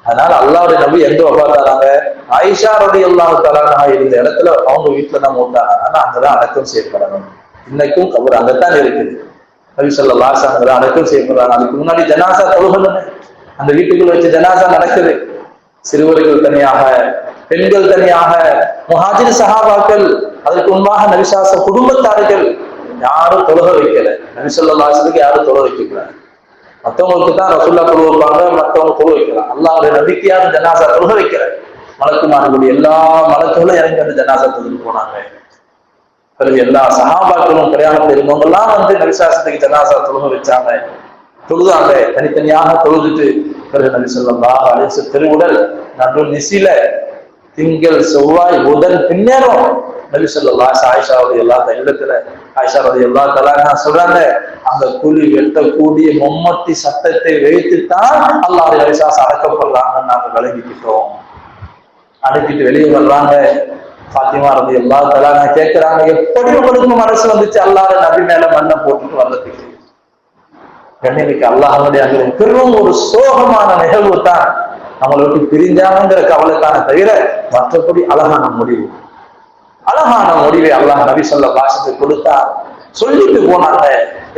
[SPEAKER 2] அதனால அல்லாஹ்வுடைய நபி எங்க வஃபாத்தாகிறாங்க, ஆயிஷா ரலியல்லாஹு தஆலா இருந்த இடத்துல அவங்க வீட்டுல தான் மூத்தாங்க. ஆனா அங்கதான் அடக்கம் செய்யப்படணும். இன்னைக்கும் கபர் அங்கத்தான் இருக்குது. நபி ஸல்லல்லாஹு அலைஹி வஸல்லம் அடக்கம் செய்யப்படுறாங்க. அதுக்கு முன்னாடி ஜனாசா தொழுகணும். அந்த வீட்டுக்குள்ள வச்சு ஜனாசா நடக்குது. சிறுவர்கள் தனியாக, பெண்கள் தனியாக, முஹாஜிர் சஹாபாக்கள், அதற்கு முன்பாக நபிசாச குடும்பத்தார்கள் யாரும் தொழுக வைக்கல. நபி ஸல்லல்லாஹு அலைஹி வஸல்லம் யாரும் தொழுக வைக்கல. மற்றவங்களுக்கு தான் ரசூலுல்லாஹ் தொழுக வைப்பாங்க, மற்றவங்க தொழுக வைக்கலாம். அல்லாஹ்வுடைய நபிக்கு யாரும் ஜனாசா தொழுக வைக்கல. மலக்குமார்களுடைய எல்லா மலக்குகளும் இறங்கி அந்த ஜனாசா தொழுது போனாங்க. பிறகு எல்லா சஹாபாக்களும் பிரயாணத்தில் இருந்தவங்க எல்லாம் வந்து நபிசாசத்துக்கு ஜனாசா தொழுக வச்சாங்க, தொழுதாங்க. தனித்தனியாக தொழுதுட்டு பிறகு நபி ஸல்லல்லாஹு அலைஹி வஸல்லம் திருவுடல் நடு நிசில திங்கள் செவ்வாய் புதன் பின்னேறும் நபி ஸல்லல்லாஹு அலைஹி வஸல்லம் ஆயிஷா ரலியல்லாஹு தஆலா இடத்துல ஆயிஷா ரலியல்லாஹு தஆலா சொல்றாங்க, அந்த குழி வெட்டக்கூடிய மொம்மட்டி சட்டத்தை வைத்துத்தான் அல்லாஹ்வுடைய நபிசாசம் அடக்கப்படுறாங்கன்னு நாங்க விளங்கிக்கிட்டோம். அனுப்பிட்டு வெளியே வர்றாங்க. ஃபாத்திமா ரலியல்லாஹு தஆலா கேட்கிறாங்க, எப்படி உங்களுக்கு மனசு வந்துச்சு அல்லாஹ்வுடைய நபி மேல மண்ணை போட்டுட்டு வர்றதுக்கு? கண்ணியமிக்க அல்லாஹ்வுடைய பெரும் ஒரு சோகமான நிகழ்வு தான் நம்மளை விட்டு பிரிஞ்சாங்கிற கவலைக்கான தவிர மற்றபடி அழகான முடிவு, அழகான முடிவை அல்லாஹ் நபி ஸல்லல்லாஹு அலைஹி வஸல்லம் கொடுத்தா. சொல்லிட்டு போனாங்க,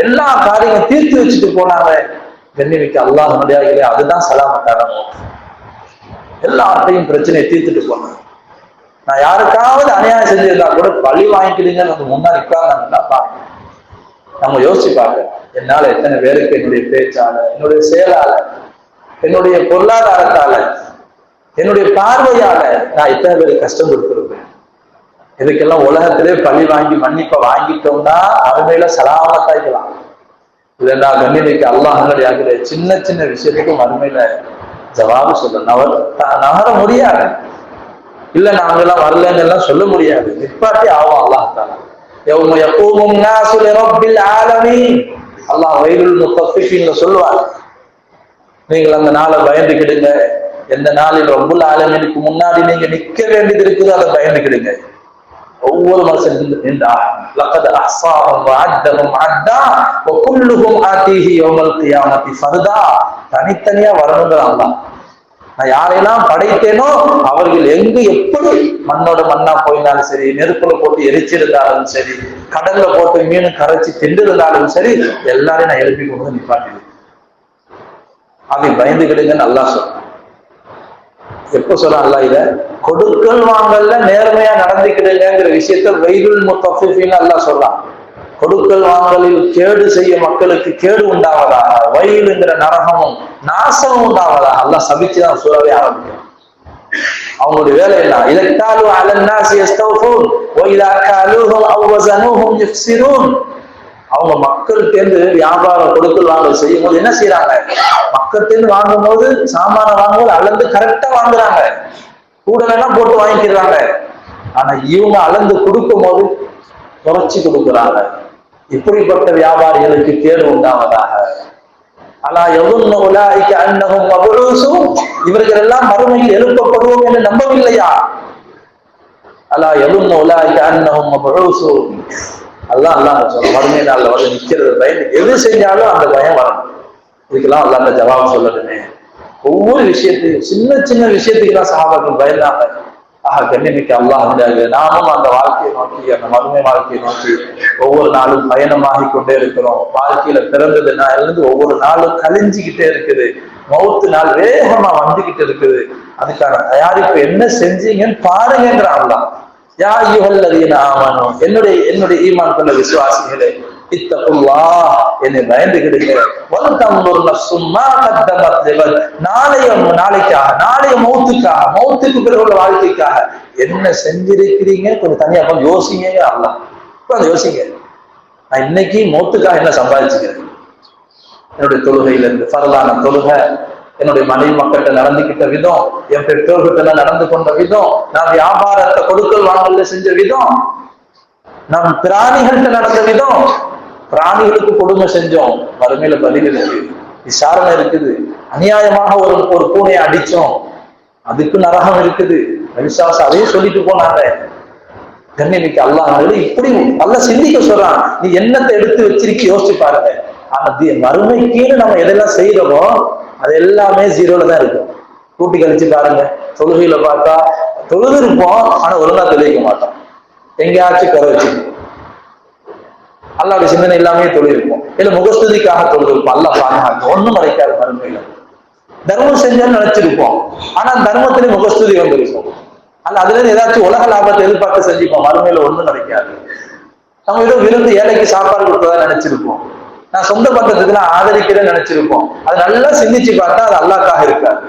[SPEAKER 2] எல்லா காரியங்களும் தீர்த்து வச்சுட்டு போனாங்க. கண்ணியமிக்க அல்லாஹ்வுடைய அதுதான் சலாமத்தான மௌத். எல்லாத்தையும் பிரச்சனையை தீர்த்துட்டு போனாங்க. நான் யாருக்காவது அநியாயம் செஞ்சிருந்தா கூட பழி வாங்கிக்கிடுங்க நம்ம முன்னாடி உட்கார்ந்தாங்கன்னா பாருங்க, நம்ம யோசிச்சு பாருங்க, என்னால எத்தனை பேருக்கு என்னுடைய பேச்சால, என்னுடைய செயலால, என்னுடைய பொருளாதாரத்தால, என்னுடைய பார்வையால நான் எத்தனை பேருக்கு கஷ்டம் கொடுத்துருப்பேன். இதுக்கெல்லாம் உலகத்திலே பழி வாங்கி மன்னிப்ப வாங்கிட்டோம்னா அருமையில சலாமத்தாய்க்கலாம். இல்லைன்னா கண்ணியமிக்க அல்லாஹ்வுடைய சின்ன சின்ன விஷயத்துக்கும் அருமையில ஜவாபு சொல்ல நகர முடியாது. இல்ல நாங்கெல்லாம் வரலன்னு எல்லாம் சொல்ல முடியாது. நிப்பாட்டி ஆகும் அல்லாஹ் தஆலா. யௌம யகூமுன் நாஸு லிரப்பில் ஆலமீன். அல்லாஹ் வைலுல் முத்தஃபிஃபீன் சொல்லுவார். நீங்கள் அந்த நாளை பயந்துக்கிடுங்க. எந்த நாளில் ரப்புல் ஆலமீனுக்கு முன்னாடி நீங்க நிக்க வேண்டியது இருக்குது, அதை பயந்துக்கிடுங்க. ஒவ்வொரு மனுஷன் லகத் அஹ்ஸாஹும் வஅத்தஹும் அத்தா வகுல்லுஹும் ஆதீஹி யௌமல் கியாமத்தி ஃபர்தா. தனித்தனியா வரணுங்கிற அல்லாஹ். நான் யாரையெல்லாம் படைத்தேனோ அவர்கள் எங்கு எப்படி மண்ணோட மண்ணா போயினாலும் சரி, நெருப்புல போட்டு எரிச்சிருந்தாலும் சரி, கடல்ல போட்டு மீன் கரைச்சி திண்டிருந்தாலும் சரி, எல்லாரையும் நான் எழுப்பி கொண்டு வந்து நிப்பாட்டிடுவேன். அதை பயந்துக்கிடுங்கன்னு அல்லாஹ் சொல்றான். எப்ப சொல்றான் அல்லாஹ்? இத கொடுக்கல் வாங்கல்ல நேர்மையா நடந்துக்கிடுங்கிற விஷயத்த வைலுல் முத்தஃபிஃபீன் அல்லாஹ் சொல்றான். கொடுக்கல் வாங்கலில் கேடு செய்ய மக்களுக்கு கேடு உண்டாவதாக, வயலுங்கிற நரகமும் நாசமும் உண்டாவதாக அல்லாஹ் சபிச்சுதான் சூறாவே ஆரம்பிக்கும். அவங்களுடைய வேலை என்ன? இதற்காலு அலன்னாசி யஸ்தௌஃபூன் வ இதா காலூஹும் அவ் வஸனூஹும் யுஃஸிரூன். அவங்க மக்கள்கிட்ட வியாபாரம் கொடுக்கல் வாங்கல் செய்யும் போது என்ன செய்யறாங்க? மக்கள்கிட்ட வாங்கும் போது சாமான வாங்கும்போது அளந்து கரெக்டா வாங்குறாங்க, கூட வேணா போட்டு வாங்கிக்கிறாங்க. ஆனா இவங்க அளந்து கொடுக்கும் போது குறைச்சி கொடுக்குறாங்க. இப்படிப்பட்ட வியாபாரிகளுக்கு கேடு உண்டாவதாக. அலா யظن اولئك انهم مبعوثون. இவர்கள் எல்லாம் மறுமையில் எழுப்பப்படுவோம் என்று நம்பவில்லையா? அலா யظن اولئك انهم مبعوثون. அல்லாஹ் சொல்ற மறுமை நாள்ல வந்து நிக்கிறது பயந்து எது செஞ்சாலும் அந்த பயம் வரணும். இதுக்கெல்லாம் அல்லாஹ் ஜவாப் சொல்லணுமே. ஒவ்வொரு விஷயத்தையும் சின்ன சின்ன விஷயத்துக்கு தான் சஹாபாக்கள் பயந்தாங்க. கண்ணியமிக்க அல்லாஹ் நாமும் அந்த வாழ்க்கையை நோக்கி, அந்த மறுமை வாழ்க்கையை நோக்கி ஒவ்வொரு நாளும் பயணமாகி கொண்டே இருக்கிறோம். வாழ்க்கையில பிறந்தது நாளிலிருந்து ஒவ்வொரு நாளும் கழிஞ்சுக்கிட்டே இருக்குது. மௌத்து நாள் வேகமா வந்துகிட்டு இருக்குது. அதுக்கான தயாரிப்பு என்ன செஞ்சீங்கன்னு பாருங்கன்ற அல்லாஹ். யா அய்யுஹல்லதீன ஆமனூ, என்னுடைய ஈமான் கொண்ட விசுவாசிகளே, இத்தகுல்லாஹ், என்னை பயந்துகிடுங்க. வல்தன்துர் நஃப்ஸும் மா கத்தமத் லிகத். நாளைக்காக, நாளைய மௌத்துக்கு பிறகு உள்ள வாழ்க்கைக்காக என்ன செஞ்சிருக்கிறீங்க கொஞ்சம் தனியா கொஞ்சம் யோசிங்க அல்லாஹ். கொஞ்சம் யோசிங்க, நான் இன்னைக்கு மௌத்துக்காக என்ன சம்பாதிச்சுக்கிறேன்? என்னுடைய தொழுகையில இருந்து ஃபர்லான தொழுகை, என்னுடைய மனைவி மக்கள்கிட்ட நடந்துகிட்ட விதம், என் பெற்றோர்கிட்ட நடந்து கொண்ட விதம், நான் வியாபாரத்தை கொடுக்கல் வாங்கல செஞ்ச விதம், நம் பிராணிகள்கிட்ட நடந்த விதம். பிராணிகளுக்கு கொடுமை செஞ்சோம், வறுமையில பதில் இருக்கு, விசாரணை இருக்குது. அநியாயமாக ஒரு பூனையை அடிச்சோம், அதுக்கு நரகம் இருக்குது. விசுவாசம் அதையும் சொல்லிட்டு போனாங்க. கண்ணியமிக்க அல்லாஹ் இப்படி நல்லா சிந்திக்க சொல்றான். நீ என்னத்தை எடுத்து வச்சிருக்க யோசிச்சு பாருங்க. ஆனா மறுமைக்கீழே நம்ம எதெல்லாம் செய்யறோமோ அது எல்லாமே ஜீரோல தான் இருக்கும். கூட்டி கழிச்சு பாருங்க. தொழுகையில பார்த்தா தொழுது இருப்போம், ஆனா ஒழுங்கா தெளிவிக்க மாட்டோம், எங்கேயாச்சும் குறை வச்சு அல்லாவுடைய சிந்தனை எல்லாமே தொழில் இல்ல முகஸ்துதிக்காக தொழில் அல்லா பாதுகாக்க ஒண்ணும் மறைக்காது. மறுமையில தர்மம் செஞ்சோம்னு நினைச்சிருப்போம், ஆனா தர்மத்திலே முகஸ்துதி வந்திருக்கும். அல்ல அதுல இருந்து ஏதாச்சும் உலக லாபத்தை எதிர்பார்த்து செஞ்சுப்போம், மறுமையில ஒண்ணும் கிடைக்காது. நம்ம ஏதோ விருந்து ஏழைக்கு சாப்பாடு கொடுத்ததா நினைச்சிருப்போம், நான் சொந்த பந்தத்துக்கு நான் ஆதரிக்கிறேன்னு நினைச்சிருப்போம். அது நல்லா சிந்திச்சு பார்த்தா அது அல்லாஹ்க்காக இருக்காது,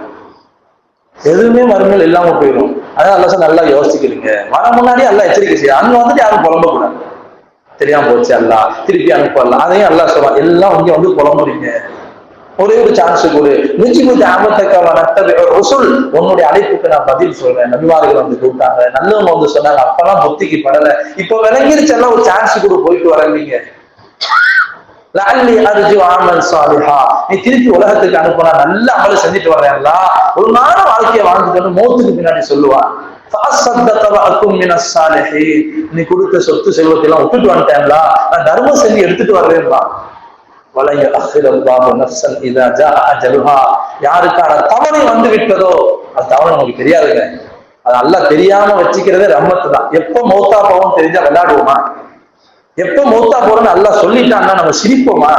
[SPEAKER 2] எதுவுமே மறுமையில் இல்லாம போயிடும். அதான் அல்லா நல்லா யோசிக்கிறீங்க. வர முன்னாடி அல்லா எச்சரிக்கை செய்ய, அங்க வந்துட்டு யாரும் புலம்ப கூடாது. தெரியாம போச்சு அல்லா திருப்பி அனுப்பலாம், அதையும் அல்லா சொல்லுவான். எல்லாம் இங்க வந்து புலம்புறீங்க, ஒரே ஒரு சான்ஸ் கொடு. உன்னுடைய அழைப்புக்கு நான் பதில் சொல்றேன். நபிமார்கள் வந்து கூப்பிட்டாங்க, நல்லவங்க வந்து சொன்னாங்க, அப்பெல்லாம் புத்திக்கு படல, இப்ப விளங்கிருச்செல்லாம் ஒரு சான்ஸ் கொடு, போயிட்டு வரீங்க. நீ திருப்பி உலகத்துக்கு அனுப்புனா நல்ல அமலை செஞ்சுட்டு வர்றேன்ல, ஒரு நாள் வாழ்க்கையை வாழ்ந்துட்டு மௌத்துக்கு பின்னாடி சொல்லுவான், நீ கொடுத்த சொத்து செல்வத்தை எல்லாம் விட்டுட்டு வந்துட்டேன்ல, நான் தர்மம் செஞ்சு எடுத்துட்டு வர்றேன்ல. யாருக்கான தவணை வந்து விட்டதோ அது தவணை நமக்கு தெரியாதுங்க. அது அல்லாஹ் தெரியாம வச்சுக்கிறதே ரஹ்மத்து தான். எப்ப மௌத்தா போவோம் தெரிஞ்சா விளையாடுவோமா? எப்ப மௌத்தா போறோம்னு அல்லாஹ் சொல்லிட்டான்னா நம்ம சிரிப்போமா?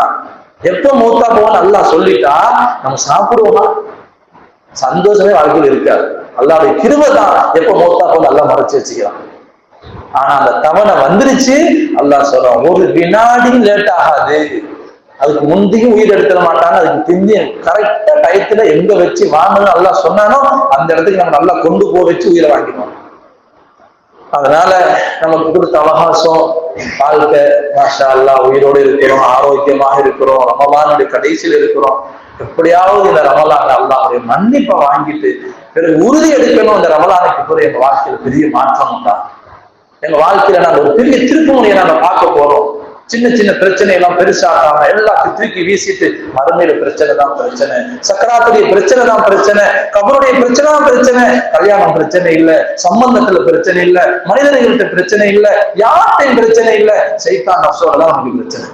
[SPEAKER 2] எப்ப மௌத்தா போவோம்னு அல்லாஹ் சொல்லிட்டா நம்ம சாப்பிடுவோமா? சந்தோஷமே வாழ்க்கையில் இருக்காது. அல்லாஹ்வுடைய கிருபை தான் எப்ப மௌத்தா போன்னு அல்லாஹ் மறைச்சு வச்சுக்கலாம். ஆனா அந்த தவணை வந்துருச்சு, அல்லாஹ் சொல்றான், ஒரு வினாடி லேட் ஆகாது. அதுக்கு முந்தையும் உயிர் எடுத்துட மாட்டாங்க, அதுக்கு பிந்தியும் கரெக்டா டயத்துல எங்க வச்சு வாங்கணும் அல்லாஹ் சொன்னானோ அந்த இடத்துக்கு நம்ம நல்லா கொண்டு போக வச்சு உயிரை வாங்கிடுவோம். அதனால நமக்கு கொடுத்த அவகாசம் வாழ்க்கை, மாஷா அல்லாஹ் உயிரோடு இருக்கிறோம், ஆரோக்கியமாக இருக்கிறோம், ரமலானுடைய கடைசியில் இருக்கிறோம். எப்படியாவது இந்த ரமலான் அல்லாஹ்வுடைய மன்னிப்பை வாங்கிட்டு பிறகு உறுதி எடுக்கணும். இந்த ரமலானுக்கு பிறகு எங்க வாழ்க்கையில பெரிய மாற்றம் உண்டா, எங்க வாழ்க்கையில நாங்க ஒரு பெரிய திருப்பு முனையை நாங்க பார்க்க போறோம். சின்ன சின்ன பிரச்சனை எல்லாம் பெருசாக்காம எல்லாத்தையும் தூக்கி வீசிட்டு மறுமையில பிரச்சனை தான் பிரச்சனை, சக்கராத்துடைய பிரச்சனை தான் பிரச்சனை, கபருடைய பிரச்சனை தான் பிரச்சனை, கல்யாணம் பிரச்சனை இல்ல, சம்பந்தத்துல பிரச்சனை இல்ல, மனிதர்கள்ட்ட பிரச்சனை இல்ல, யார்கிட்டையும் பிரச்சனை இல்ல, சைத்தான் நஃப்ஸோட தான் நமக்கு பிரச்சனை.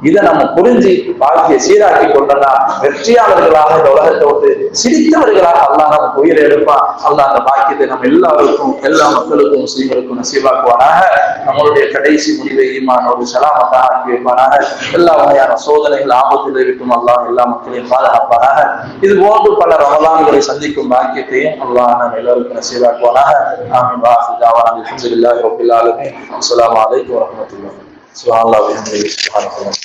[SPEAKER 2] இதை நம்ம புரிஞ்சு வாழ்க்கையை சீராக்கி கொண்டனா வெற்றியாளர்களாக இந்த உலகத்தை விட்டு சிரித்தவர்களாக அல்லாஹ் நமக்கு உயிரை எடுப்பான். அல்லாஹ் அந்த பாக்கியத்தை நம்ம எல்லாருக்கும், எல்லா மக்களுக்கும், முஸ்லீம்களுக்கும் நசீபாக்குவானாக. நம்மளுடைய கடைசி முடிவை ஈமானோடு சலாமத்தாக ஆக்கி வைப்பானாக. எல்லா வகையான சோதனைகள் ஆபத்தில் இருக்கும் அல்லாஹ் எல்லா மக்களையும் பாதுகாப்பானாக. இது போன்று பல ரமலான்களை சந்திக்கும் பாக்கியத்தையும் அல்லாஹ் நம்ம எல்லோருக்கும் நசீபாக்குவானாக. ஆமீன். வாஹிர் தாவானா அல்ஹம்துலில்லாஹி ரப்பில் ஆலமீன். அஸ்ஸலாமு அலைக்கும் வரஹ்மத்துல்லாஹி. சுப்ஹானல்லாஹி வ பிஹம்திஹி சுப்ஹானல்லாஹ்.